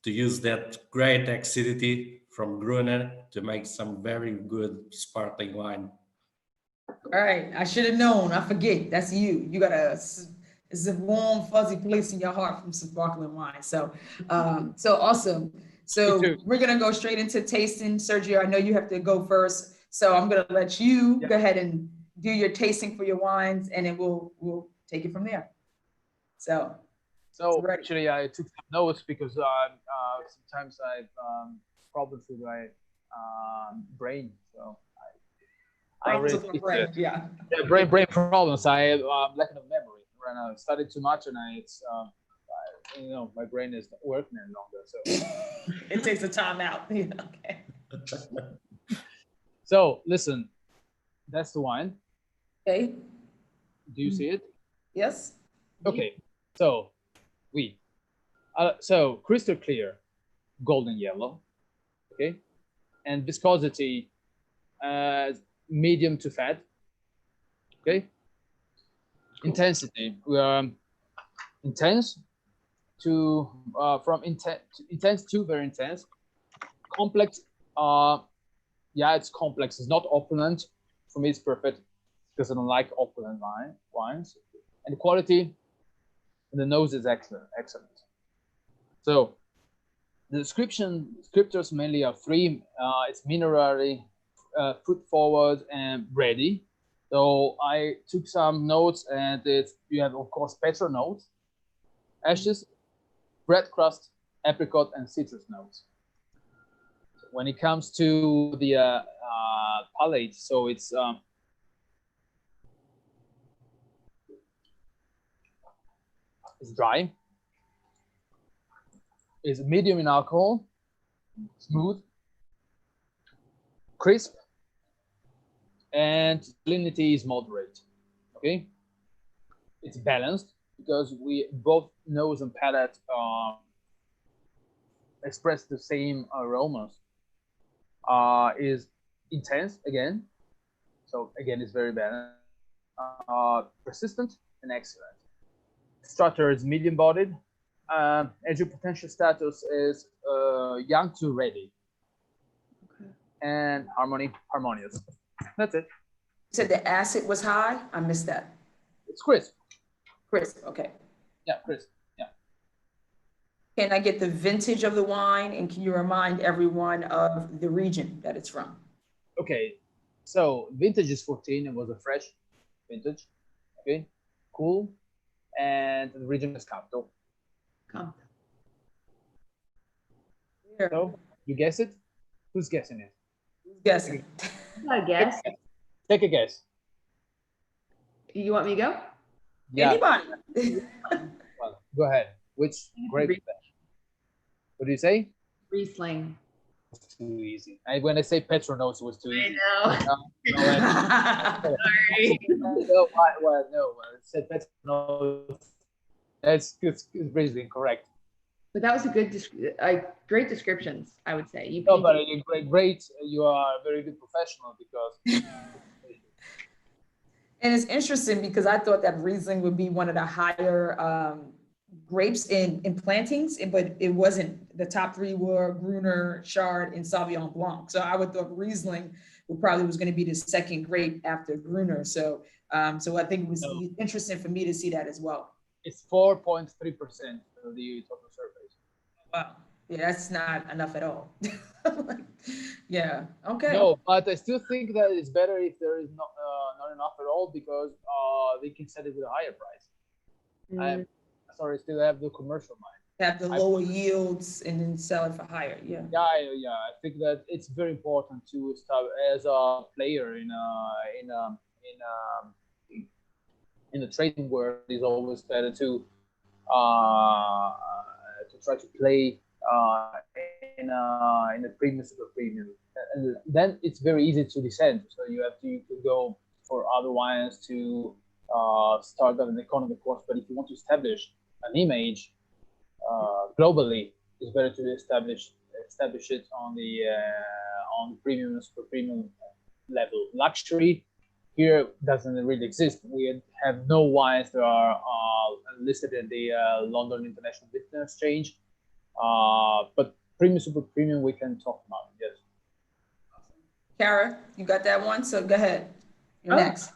use that great acidity from Gruner to make some very good sparkling wine. All right, I should have known. I forget. That's you. You got it's a warm, fuzzy place in your heart from some sparkling wine. So, so awesome. So we're gonna go straight into tasting. Sergio, I know you have to go first, so I'm gonna let you go ahead and do your tasting for your wines, and then we'll take it from there. So actually, I took some notes because sometimes I have problems with my brain. So brain problems. I have lack of memory right now. I studied too much, and my brain is not working any longer. So it takes a time out. Okay. So listen, that's the wine. Okay. Do you see it? Yes. Okay. So so crystal clear, golden yellow. Okay, and viscosity, medium to fat. Okay. Intensity, we are intense to intense to very intense. Complex, it's complex. It's not opulent. For me, it's perfect because I don't like opulent wines. And the quality, and the nose is excellent. So the descriptors mainly are three. It's minerary, fruit forward, and bready. So I took some notes, and you have of course petrol notes, ashes, bread crust, apricot, and citrus notes. When it comes to the palate, so it's dry. It's medium in alcohol, smooth, crisp, and salinity is moderate. Okay, it's balanced because we both nose and palate express the same aromas. Is intense again, so again it's very balanced, persistent and excellent. Structure is medium bodied. Edge potential status is young to ready. Okay. And harmonious. That's it. You said the acid was high? I missed that. It's crisp. Crisp, okay. Yeah, crisp, yeah. Can I get the vintage of the wine, and can you remind everyone of the region that it's from? Okay, so vintage is 14. It was a fresh vintage. Okay, cool. And the region is capital. So you guess it? Who's guessing it? Who's guessing? I guess. Take a guess. You want me to go? Yeah. Anybody? Well, go ahead. Which grape? What do you say? Riesling. too easy. When I say Petro notes, it was too easy. I know. Sorry. No, I said Petro notes. It's basically incorrect. But that was a good, great descriptions, I would say. No, but great. You are a very good professional because. And it's interesting because I thought that Riesling would be one of the higher grapes in plantings, but it wasn't. The top three were Gruner, Chard, and Sauvignon Blanc. So I would thought Riesling was going to be the second grape after Gruner. So I think it was interesting for me to see that as well. It's 4.3% of the total surface. Wow. Yeah, that's not enough at all. Yeah. Okay. No, but I still think that it's better if there is not enough at all, because they can set it with a higher price. I still have the commercial mind. Have the lower yields and then sell it for higher. Yeah. Yeah. I think that it's very important to start as a player in the trading world. It's always better to try to play in a premium, super premium, and then it's very easy to descend. So you have to go for other wines to start on an economy course. But if you want to establish an image globally, it's better to establish it on the premium, super premium level. Luxury here doesn't really exist. We have no wines that are listed at the London International Business Exchange, but premium, super premium, we can talk about it, yes. Kara, you got that one? So go ahead. You're next.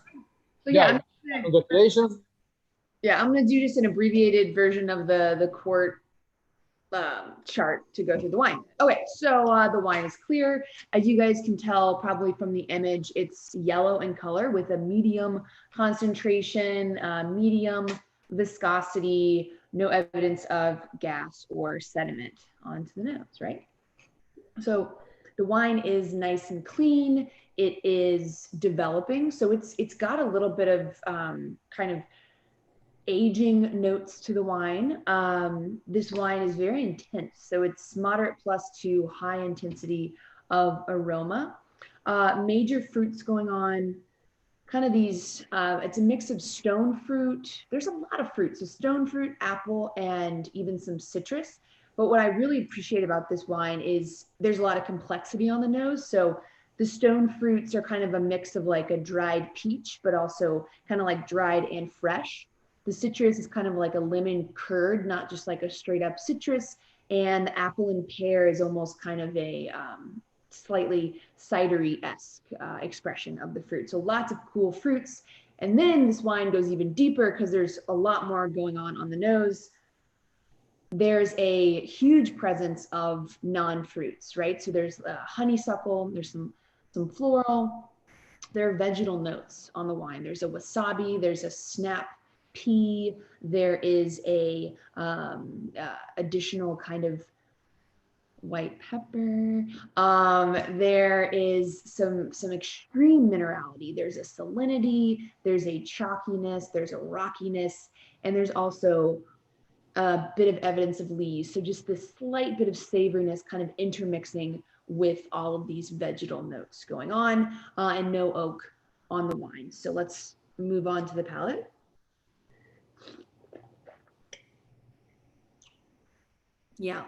So yeah, congratulations. Yeah, I'm going to do just an abbreviated version of the quart chart to go through the wine. Okay, so the wine is clear. As you guys can tell probably from the image, it's yellow in color with a medium concentration, medium viscosity, no evidence of gas or sediment onto the nose, right? So the wine is nice and clean. It is developing, so it's got a little bit of kind of aging notes to the wine. This wine is very intense, so it's moderate plus to high intensity of aroma. Major fruits going on, kind of these, it's a mix of stone fruit. There's a lot of fruit, so stone fruit, apple, and even some citrus. But what I really appreciate about this wine is there's a lot of complexity on the nose. So the stone fruits are kind of a mix of like a dried peach, but also kind of like dried and fresh. The citrus is kind of like a lemon curd, not just like a straight up citrus. And the apple and pear is almost kind of a slightly cidery-esque expression of the fruit. So lots of cool fruits. And then this wine goes even deeper because there's a lot more going on the nose. There's a huge presence of non-fruits, right? So there's honeysuckle, there's some floral, there are vegetal notes on the wine. There's a wasabi, there's a snap pea, there is a additional kind of white pepper. There is some extreme minerality. There's a salinity, there's a chalkiness, there's a rockiness, and there's also a bit of evidence of lees. So just this slight bit of savoriness kind of intermixing with all of these vegetal notes going on, and no oak on the wine. So let's move on to the palate. Yeah,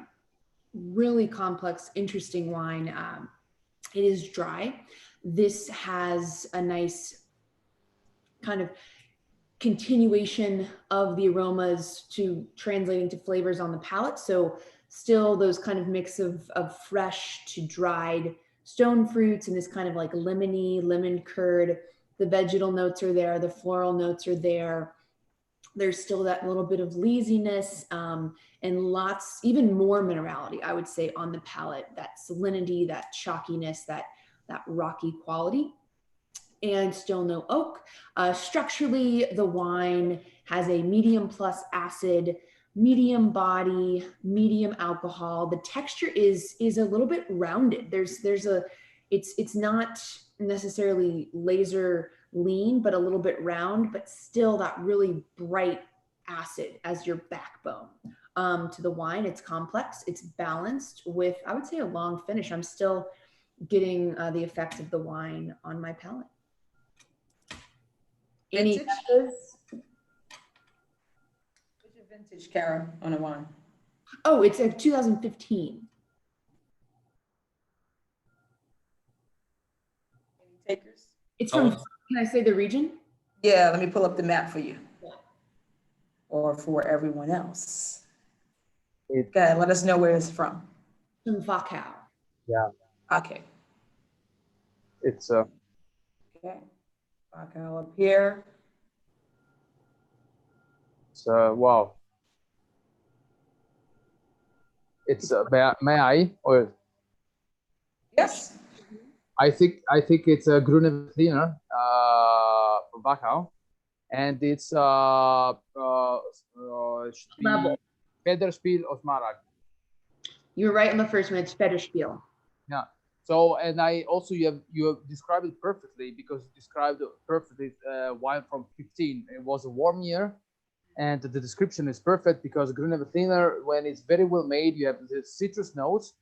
really complex, interesting wine. It is dry. This has a nice kind of continuation of the aromas to translating to flavors on the palate. So still those kind of mix of fresh to dried stone fruits and this kind of like lemony, lemon curd. The vegetal notes are there, the floral notes are there. There's still that little bit of leesiness and lots, even more minerality, I would say, on the palate, that salinity, that chalkiness, that rocky quality. And still no oak. Structurally, the wine has a medium plus acid, medium body, medium alcohol. The texture is a little bit rounded. It's not necessarily laser lean, but a little bit round, but still that really bright acid as your backbone. to the wine. It's complex, it's balanced with, I would say, a long finish. I'm still getting the effects of the wine on my palate. Any guesses? What's your vintage, Kara, on a wine? Oh, it's a 2015. Any takers? It's from, can I say the region? Yeah, let me pull up the map for you. Yeah. Or for everyone else. Okay, let us know where it's from. From Wachau. Yeah. Okay. It's Okay. Wachau up here. wow. It's may I or yes? I think it's a Grüne Veltliner from Wachau, and it's Federspiel of Marag. You're right on the first one. It's Federspiel. Yeah. So, and I also you have described it perfectly, because you described perfectly wine from 15. It was a warm year, and the description is perfect, because Grüne Veltliner, when it's very well made, you have the citrus notes,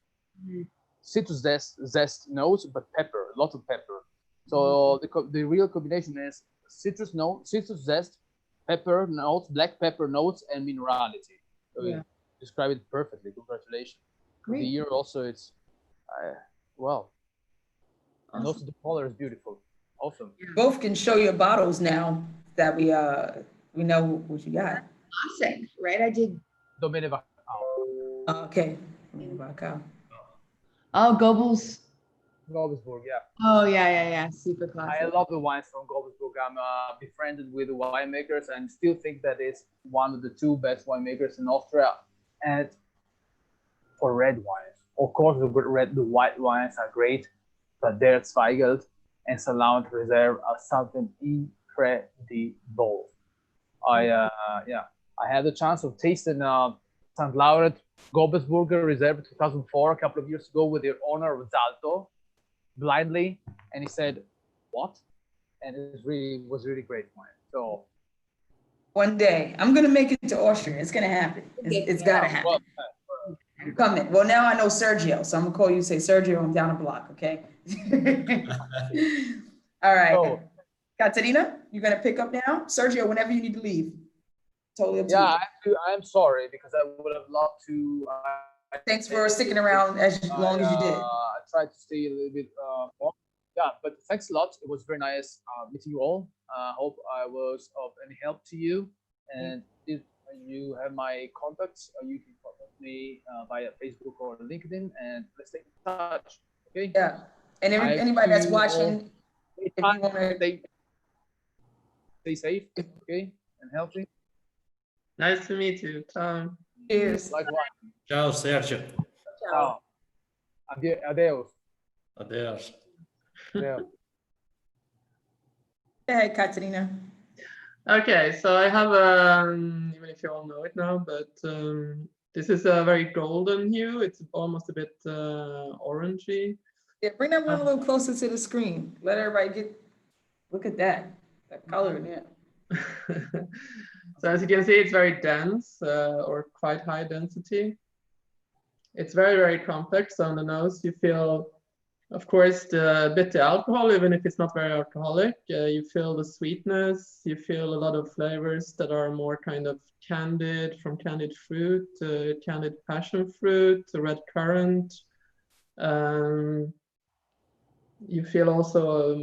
citrus zest notes, but pepper, a lot of pepper. So the real combination is citrus zest, pepper notes, black pepper notes, and minerality. So you describe it perfectly. Congratulations. Great. The year also, it's well, Awesome. and also the color is beautiful. Awesome. Both can show your bottles now that we know what you got. Awesome, right? I did. Domaine Wachau. Okay. Wachau. Oh, Goebbels. Gobelsburg, yeah. Oh, yeah. Super classic. I love the wines from Gobelsburg. I'm befriended with the winemakers, and still think that is one of the two best winemakers in Austria. And for red wines, of course, the white wines are great, but their Zweigelt and Salon Reserve are something incredible. I had the chance of tasting St. Laurent Gobelsburger Reserve 2004 a couple of years ago with their owner Zalto, blindly, and he said, "What?" And it was really great wine. So one day I'm gonna make it to Austria. It's gonna happen. It's gotta happen. Well, I'm coming. Well, now I know Sergio, so I'm gonna call you. Say, Sergio, I'm down the block. Okay. All right. So, Katarina, you're gonna pick up now. Sergio, whenever you need to leave. Totally up to you. I'm sorry, because I would have loved to. Thanks for sticking around as long as you did. I tried to stay a little bit more. Yeah, but thanks a lot. It was very nice meeting you all. Hope I was of any help to you. And if you have my contacts, you can contact me via Facebook or LinkedIn, and let's stay in touch. Okay? Yeah. And anybody that's watching, if you want to stay safe, okay, and healthy. Nice to meet you, Tom. Cheers. Likewise. Ciao, Sergio. Ciao. Adeus. Adeus. Yeah. Hey, Katarina. Okay, so I have, even if you all know it now, but this is a very golden hue. It's almost a bit orangey. Yeah, bring that one a little closer to the screen. Let everybody look at that color in there. So as you can see, it's very dense or quite high density. It's very, very complex. On the nose, you feel, of course, the bitter alcohol, even if it's not very alcoholic. You feel the sweetness. You feel a lot of flavors that are more kind of candied, from candied fruit, candied passion fruit, red currant. You feel also,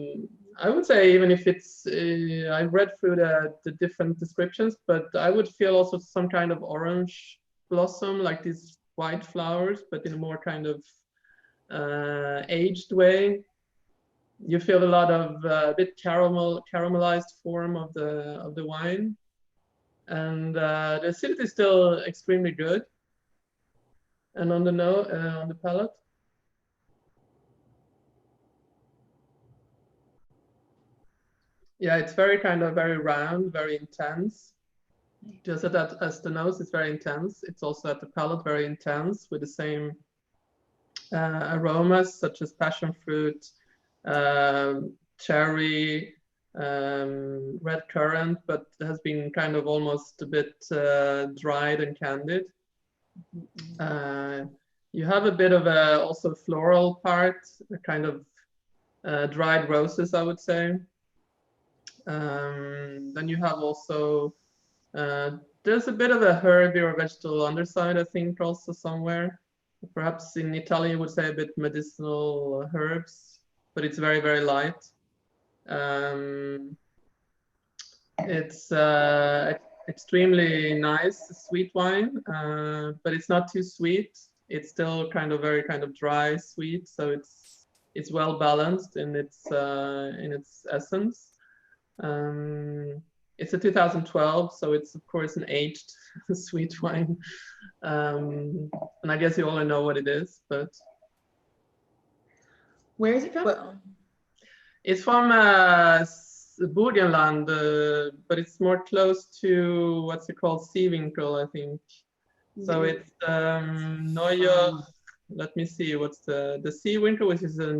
I would say, even if it's, I read through the different descriptions, but I would feel also some kind of orange blossom, like these white flowers, but in a more kind of aged way. You feel a lot of a bit caramelized form of the wine, and the acidity is still extremely good. And on the palate, yeah, it's very kind of very round, very intense. Just as the nose is very intense, it's also at the palate very intense, with the same aromas such as passion fruit, cherry, red currant, but has been kind of almost a bit dried and candied. You have a bit of a also floral part, a kind of dried roses, I would say. Then you have also, there's a bit of a herby or vegetable underside, I think, also somewhere. Perhaps in Italy, you would say a bit medicinal herbs, but it's very, very light. It's extremely nice, sweet wine, but it's not too sweet. It's still kind of very kind of dry, sweet. So it's well balanced in its essence. It's a 2012, so it's of course an aged sweet wine. And I guess you all know what it is, but. Where is it from? Well, it's from Burgenland, but it's more close to what's it called, Seewinkel, I think. So it's Neue. Let me see. What's the Seewinkel, which is a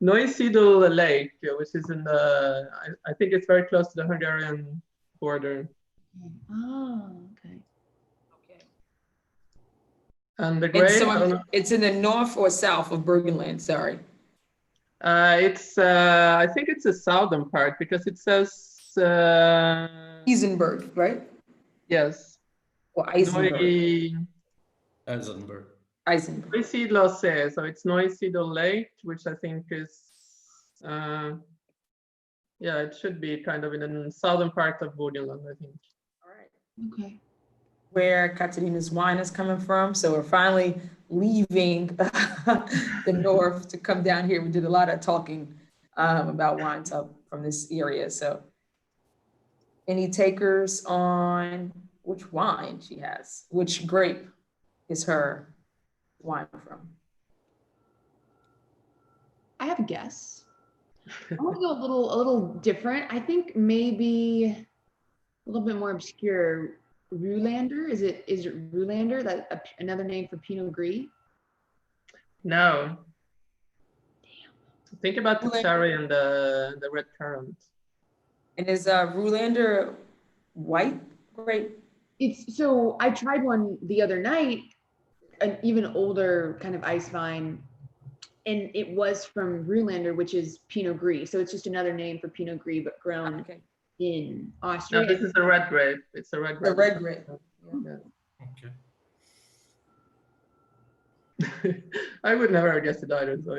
Neusiedl Lake, which is in the. I think it's very close to the Hungarian border. Oh, okay. okay. And the grape. So it's in the north or south of Burgenland. Sorry. It's I think it's the southern part because it says Isenberg, right? Yes. Or Eisenberg. Eisenberg. Eisenberg. Neusiedler See, so it's Neusiedl Lake, which I think is yeah, it should be kind of in the southern part of Burgenland, I think. All right. Okay. Where Katarina's wine is coming from. So we're finally leaving the north to come down here. We did a lot of talking about wines up from this area. So any takers on which wine she has? Which grape is her wine from? I have a guess. I want to go a little different. I think maybe a little bit more obscure. Rulander? Is it Rulander? That another name for Pinot Gris? No. Damn. Think about the cherry and the red currant. And is Rulander white grape? It's so I tried one the other night, an even older kind of ice vine, and it was from Rulander, which is Pinot Gris. So it's just another name for Pinot Gris, but grown in Austria. No, this is a red grape. It's a red grape. The red grape. Yeah. Okay. I would never have guessed it either, so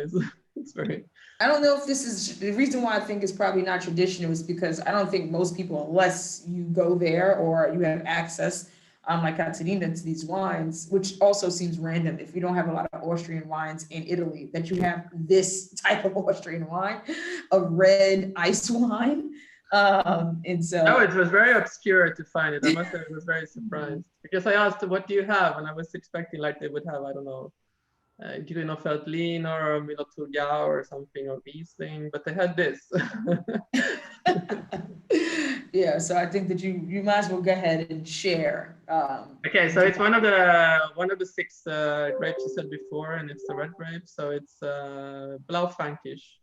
it's very. I don't know if this is the reason why I think it's probably not traditional is because I don't think most people, unless you go there or you have access, like Katarina, to these wines, which also seems random if you don't have a lot of Austrian wines in Italy, that you have this type of Austrian wine, a red ice wine. And so no, it was very obscure to find it. I must say I was very surprised because I asked, what do you have? And I was expecting like they would have, I don't know, Grüner or Minoturgau or something, or Riesling, but they had this. yeah, so I think that you might as well go ahead and share. Okay, so it's one of the 6 grapes you said before, and it's the red grape. So it's Blaufränkisch.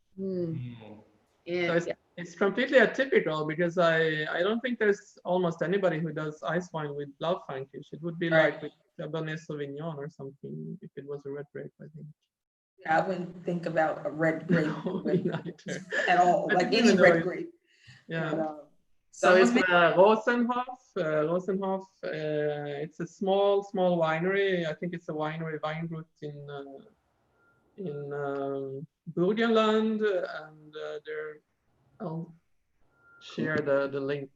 Yeah. So it's completely atypical because I don't think there's almost anybody who does ice wine with Blaufränkisch. It would be like with Cabernet Sauvignon or something if it was a red grape, I think. Yeah, I wouldn't think about a red grape at all, like any red grape. Yeah. But, so it's Rosenhof. Rosenhof. It's a small winery. I think it's a Weingut in Burgenland, and I'll share the link.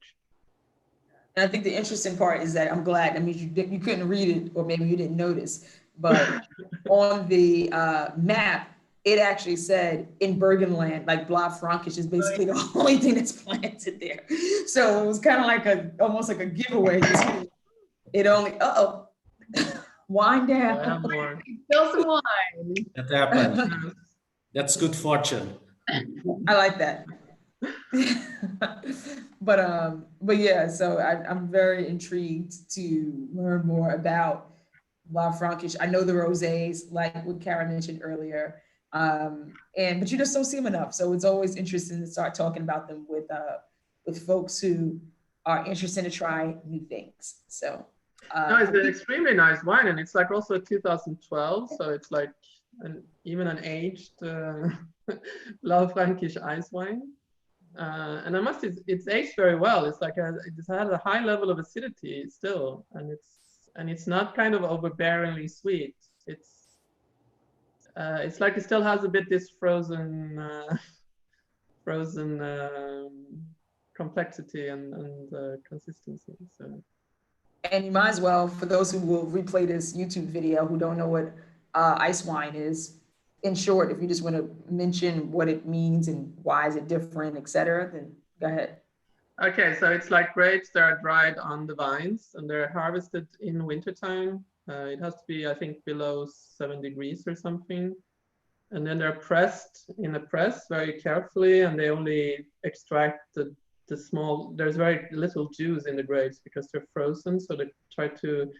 And I think the interesting part is that I'm glad. I mean, you couldn't read it, or maybe you didn't notice, but on the map, it actually said in Burgenland, like Blaufränkisch is basically the only thing that's planted there. So it was kind of like almost like a giveaway. It only, wind down. Spill some wine. That happened. That's good fortune. I like that. But yeah, so I'm very intrigued to learn more about Blaufränkisch. I know the rosés, like what Kara mentioned earlier, but you just don't see them enough. So it's always interesting to start talking about them with folks who are interested to try new things. So No, it's an extremely nice wine, and it's like also 2012, so it's like even an aged Blaufränkisch ice wine. And I must say, it's aged very well. It's like it has a high level of acidity still, and it's not kind of overbearingly sweet. It's like it still has a bit this frozen complexity and consistency. So. And you might as well, for those who will replay this YouTube video who don't know what ice wine is, in short, if you just want to mention what it means and why is it different, etc., then go ahead. Okay, so it's like grapes that are dried on the vines and they're harvested in wintertime. It has to be, I think, below 7 degrees or something. And then they're pressed in a press very carefully, and they only extract the small, there's very little juice in the grapes because they're frozen. So they try to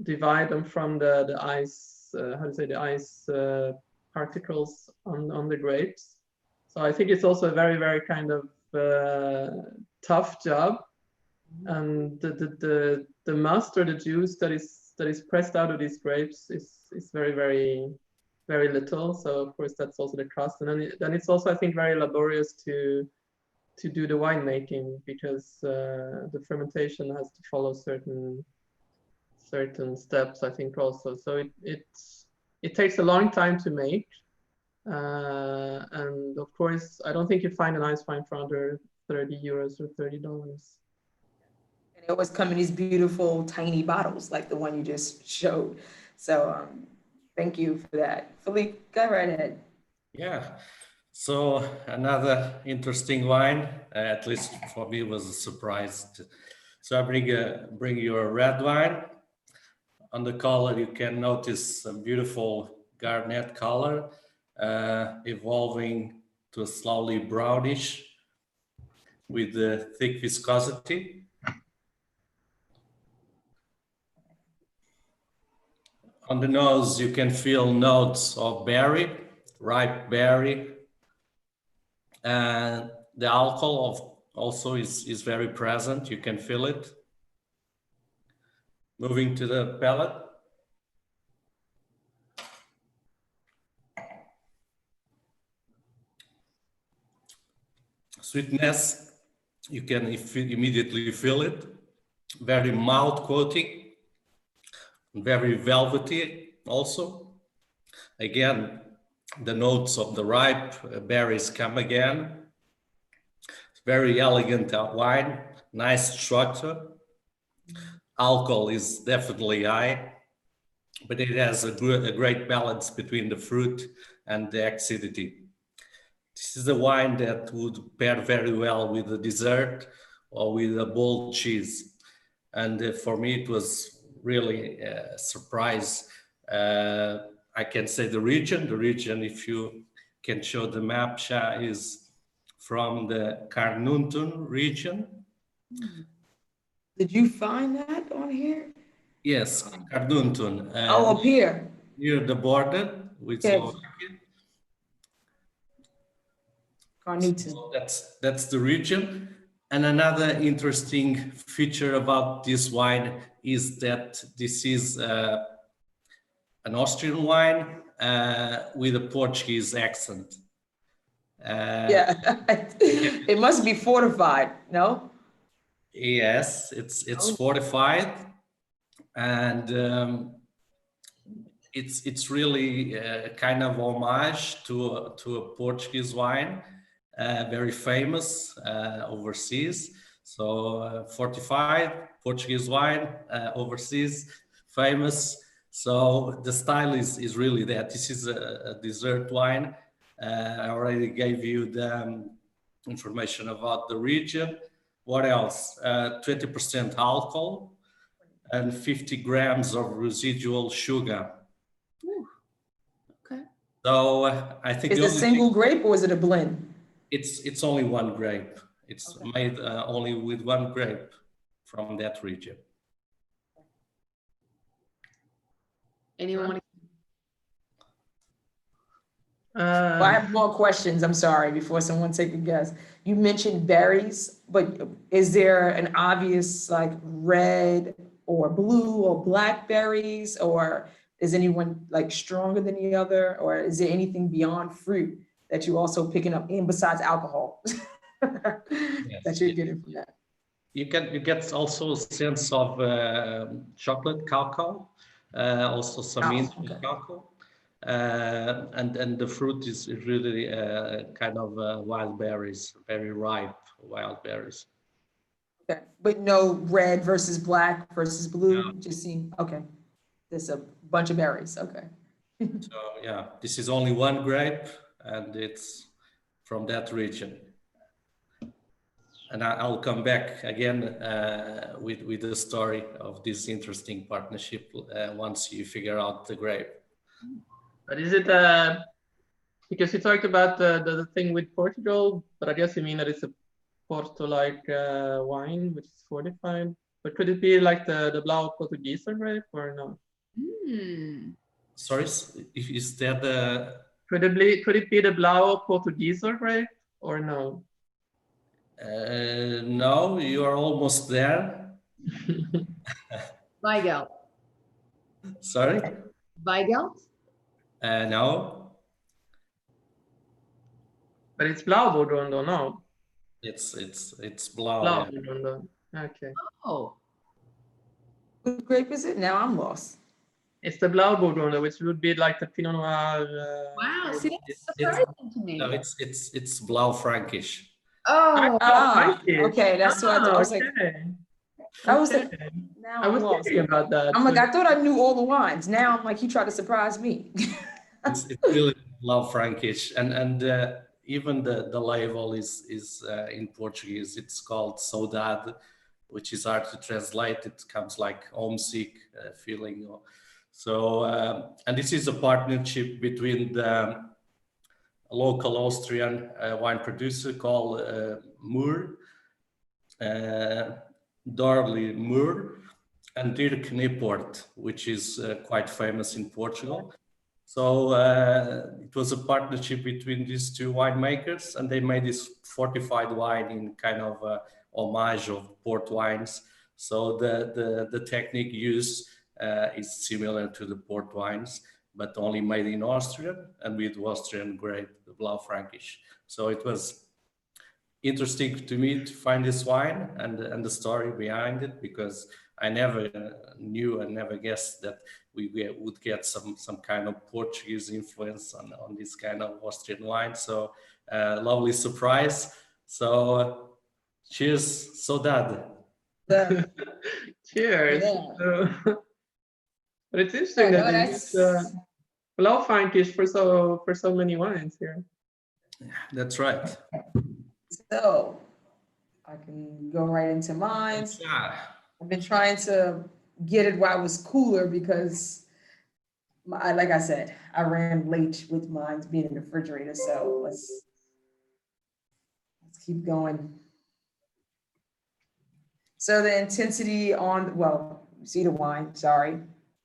divide them from the ice, the ice particles on the grapes. So I think it's also a very, very kind of tough job. And the must or the juice that is pressed out of these grapes is very, very, very little. So of course that's also the cost. And then it's also, I think, very laborious to do the winemaking because the fermentation has to follow certain steps, I think, also. So it takes a long time to make. And of course, I don't think you find an ice wine for under 30 euros or $30. And it always come in these beautiful tiny bottles like the one you just showed. So thank you for that. Filipe, go right ahead. Yeah. So another interesting wine, at least for me, was a surprise. So I bring you a red wine. On the color, you can notice a beautiful garnet color, evolving to a slowly brownish with a thick viscosity. On the nose, you can feel notes of berry, ripe berry. And the alcohol also is very present. You can feel it. Moving to the palate. Sweetness, you can immediately feel it. Very mild coating, very velvety also. Again, the notes of the ripe berries come again. It's very elegant wine, nice structure. Alcohol is definitely high, but it has a great balance between the fruit and the acidity. This is a wine that would pair very well with a dessert or with a bold cheese. And for me, it was really a surprise. I can say the region, if you can show the map, Cha, is from the Carnuntum region. Did you find that on here? Yes, Carnuntum. Oh, up here. Near the border with Slovakia. Carnuntum. So that's the region. And another interesting feature about this wine is that this is an Austrian wine with a Portuguese accent. Yeah, it must be fortified, no? Yes, it's fortified, and it's really a kind of homage to a Portuguese wine, very famous overseas. So fortified Portuguese wine, overseas, famous. So the style is really that. This is a dessert wine. I already gave you the information about the region. What else? 20% alcohol and 50 grams of residual sugar. Ooh. Okay. So I think is it a single grape or is it a blend? It's only one grape. It's made only with one grape from that region. Anyone want to? Well, I have more questions. I'm sorry, before someone take a guess. You mentioned berries, but is there an obvious like red or blue or black berries, or is anyone like stronger than the other, or is there anything beyond fruit that you also picking up in besides alcohol that you're getting from that? You get also a sense of chocolate cacao, also some hint of cacao, and the fruit is really kind of wild berries, very ripe wild berries. Okay, but no red versus black versus blue. No. Just seeing. Okay, there's a bunch of berries. Okay. So yeah, this is only one grape, and it's from that region. And I'll come back again with the story of this interesting partnership once you figure out the grape. But is it because you talked about the thing with Portugal, but I guess you mean that it's a Porto-like wine, which is fortified. But could it be like the Blauwe Portugieser grape or no? Sorry, is that the... Could it be the Blauwe Portugieser grape or no? No, you are almost there. Weigelt. Sorry? Weigelt? No. But it's Blauwburgunder, no? It's Blauwe. Blauwburgunder. Yeah. Okay. Oh. What grape is it? Now I'm lost. It's the Blauwburgunder, which would be like the Pinot Noir. Wow, see, that's surprising to me. No, it's Blauwe Frankish. Oh, okay, that's what I thought. I was like, now I was lost. thinking about that. I'm like, I thought I knew all the wines. Now I'm like, he tried to surprise me. It's really Blauwe Frankish, and even the label is in Portuguese. It's called Saudade, which is hard to translate. It comes like homesick feeling. So, and this is a partnership between the local Austrian wine producer called Moer, Dorley Moer, and Dirk Niport, which is quite famous in Portugal. So it was a partnership between these two winemakers, and they made this fortified wine in kind of homage of port wines. So the technique used is similar to the port wines, but only made in Austria and with Austrian grape, the Blauwe Frankish. So it was interesting to me to find this wine and the story behind it, because I never knew and never guessed that we would get some kind of Portuguese influence on this kind of Austrian wine. So lovely surprise. So cheers, Saudade. Cheers. Yeah. But it's interesting that they use Blauwe Frankish for so many wines here. That's right. So I can go right into mine. Yeah. I've been trying to get it while it was cooler because, like I said, I ran late with mine being in the refrigerator. So let's keep going. So the intensity on, well, you see the wine, sorry.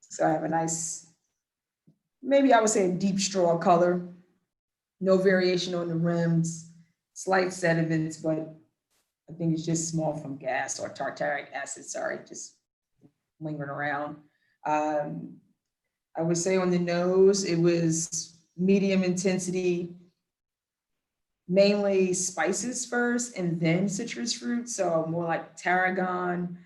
So I have a nice, maybe I would say a deep straw color, no variation on the rims, slight sediments, but I think it's just small from gas or tartaric acid, sorry, just lingering around. I would say on the nose, it was medium intensity, mainly spices first and then citrus fruits. So more like tarragon,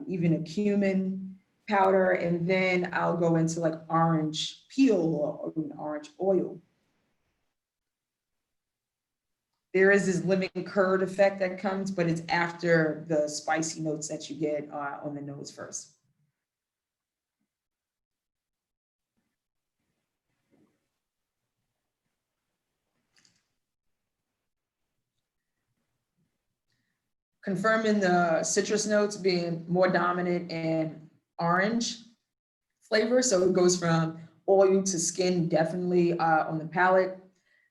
even a cumin powder. And then I'll go into like orange peel or orange oil. There is this lemon curd effect that comes, but it's after the spicy notes that you get on the nose first. Confirming the citrus notes being more dominant in orange flavor. So it goes from oil to skin, definitely on the palate.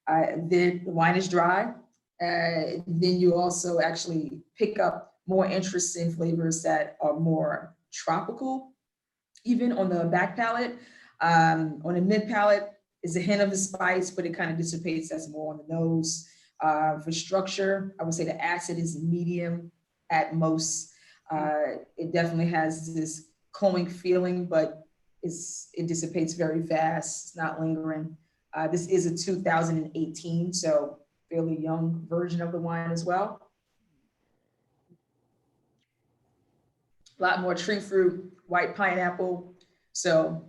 Then the wine is dry. Then you also actually pick up more interesting flavors that are more tropical, even on the back palate. On the mid palate is a hint of the spice, but it kind of dissipates. That's more on the nose. For structure, I would say the acid is medium at most. It definitely has this cloying feeling, but it dissipates very fast. It's not lingering. This is a 2018, so fairly young version of the wine as well. A lot more tree fruit, white pineapple, so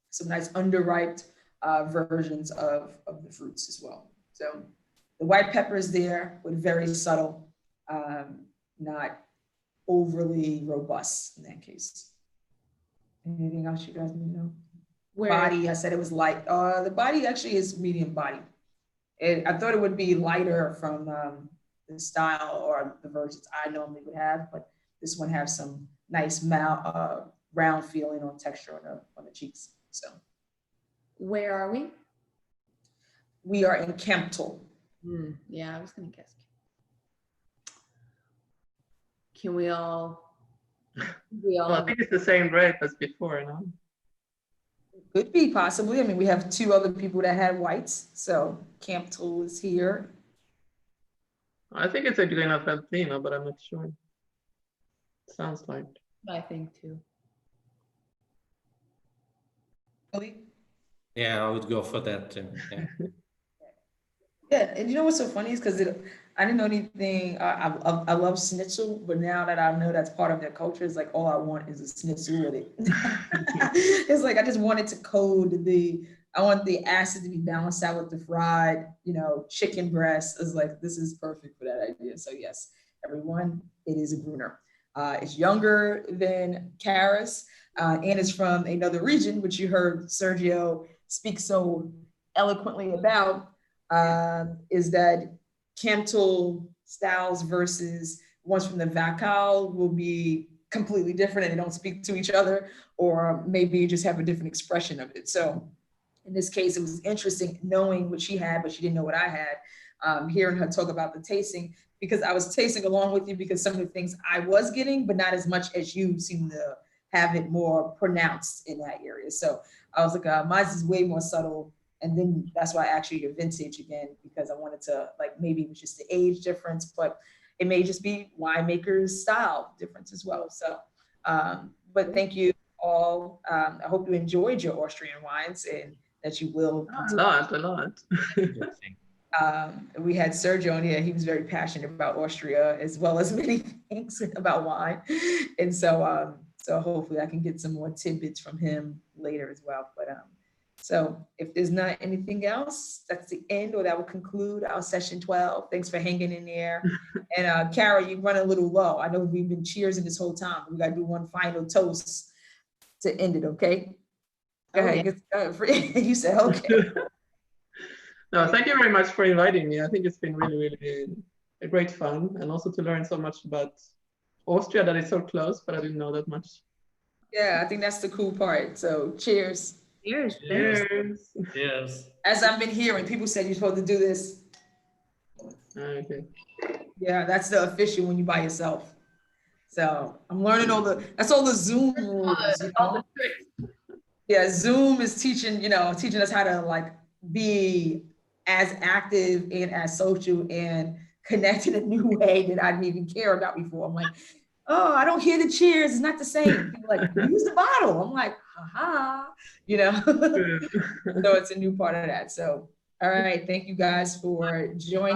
some nice underripe versions of the fruits as well. So the white pepper is there, but very subtle, not overly robust in that case. Anything else you guys need to know? Body, I said it was light. The body actually is medium body. I thought it would be lighter from the style or the versions I normally would have, but this one has some nice round feeling on texture on the cheeks. So, where are we? We are in Kemptl. Yeah, I was gonna guess. Can we all? Well, I think it's the same grape as before, no? Could be possibly. I mean, we have two other people that had whites, so Kemptl is here. I think it's a Grena Veltliner, but I'm not sure. Sounds like. I think too. Really? Yeah, I would go for that too. Yeah. Yeah, and you know what's so funny is because I didn't know anything. I love schnitzel, but now that I know that's part of their culture, it's like all I want is a schnitzel with it. It's like I just wanted to code I want the acid to be balanced out with the fried, chicken breast. It's like this is perfect for that idea. So yes, everyone, it is a Gruner. It's younger than Karas, and it's from another region, which you heard Sergio speak so eloquently about. Is that Kemptl styles versus ones from the Vacal will be completely different and they don't speak to each other, or maybe you just have a different expression of it. So in this case, it was interesting knowing what she had, but she didn't know what I had. Hearing her talk about the tasting, because I was tasting along with you because some of the things I was getting, but not as much as you seem to have it more pronounced in that area. So I was like, mine is way more subtle. And then that's why I asked you your vintage again, because I wanted to, like, maybe it was just the age difference, but it may just be winemakers' style difference as well. So, but thank you all. I hope you enjoyed your Austrian wines and that you will. A lot. We had Sergio on here. He was very passionate about Austria as well as many things about wine. And so, so hopefully I can get some more tidbits from him later as well. But so if there's not anything else, that's the end, or that will conclude our session 12. Thanks for hanging in there. And Kara, you run a little low. I know we've been cheersing this whole time. We got to do one final toast to end it, okay? Go ahead. You said okay. No, thank you very much for inviting me. I think it's been really, really a great fun, and also to learn so much about Austria that is so close, but I didn't know that much. Yeah, I think that's the cool part. So cheers. Cheers. Cheers. Yes. As I've been hearing, people said you're supposed to do this. Okay. Yeah, that's the official when you by yourself. So I'm learning that's all the Zoom rules. All the tricks. Yeah, Zoom is teaching us how to like be as active and as social and connect in a new way that I didn't even care about before. I'm like, oh, I don't hear the cheers. It's not the same. People like, use the bottle. I'm like, haha, So it's a new part of that. So, all right. Thank you guys for joining.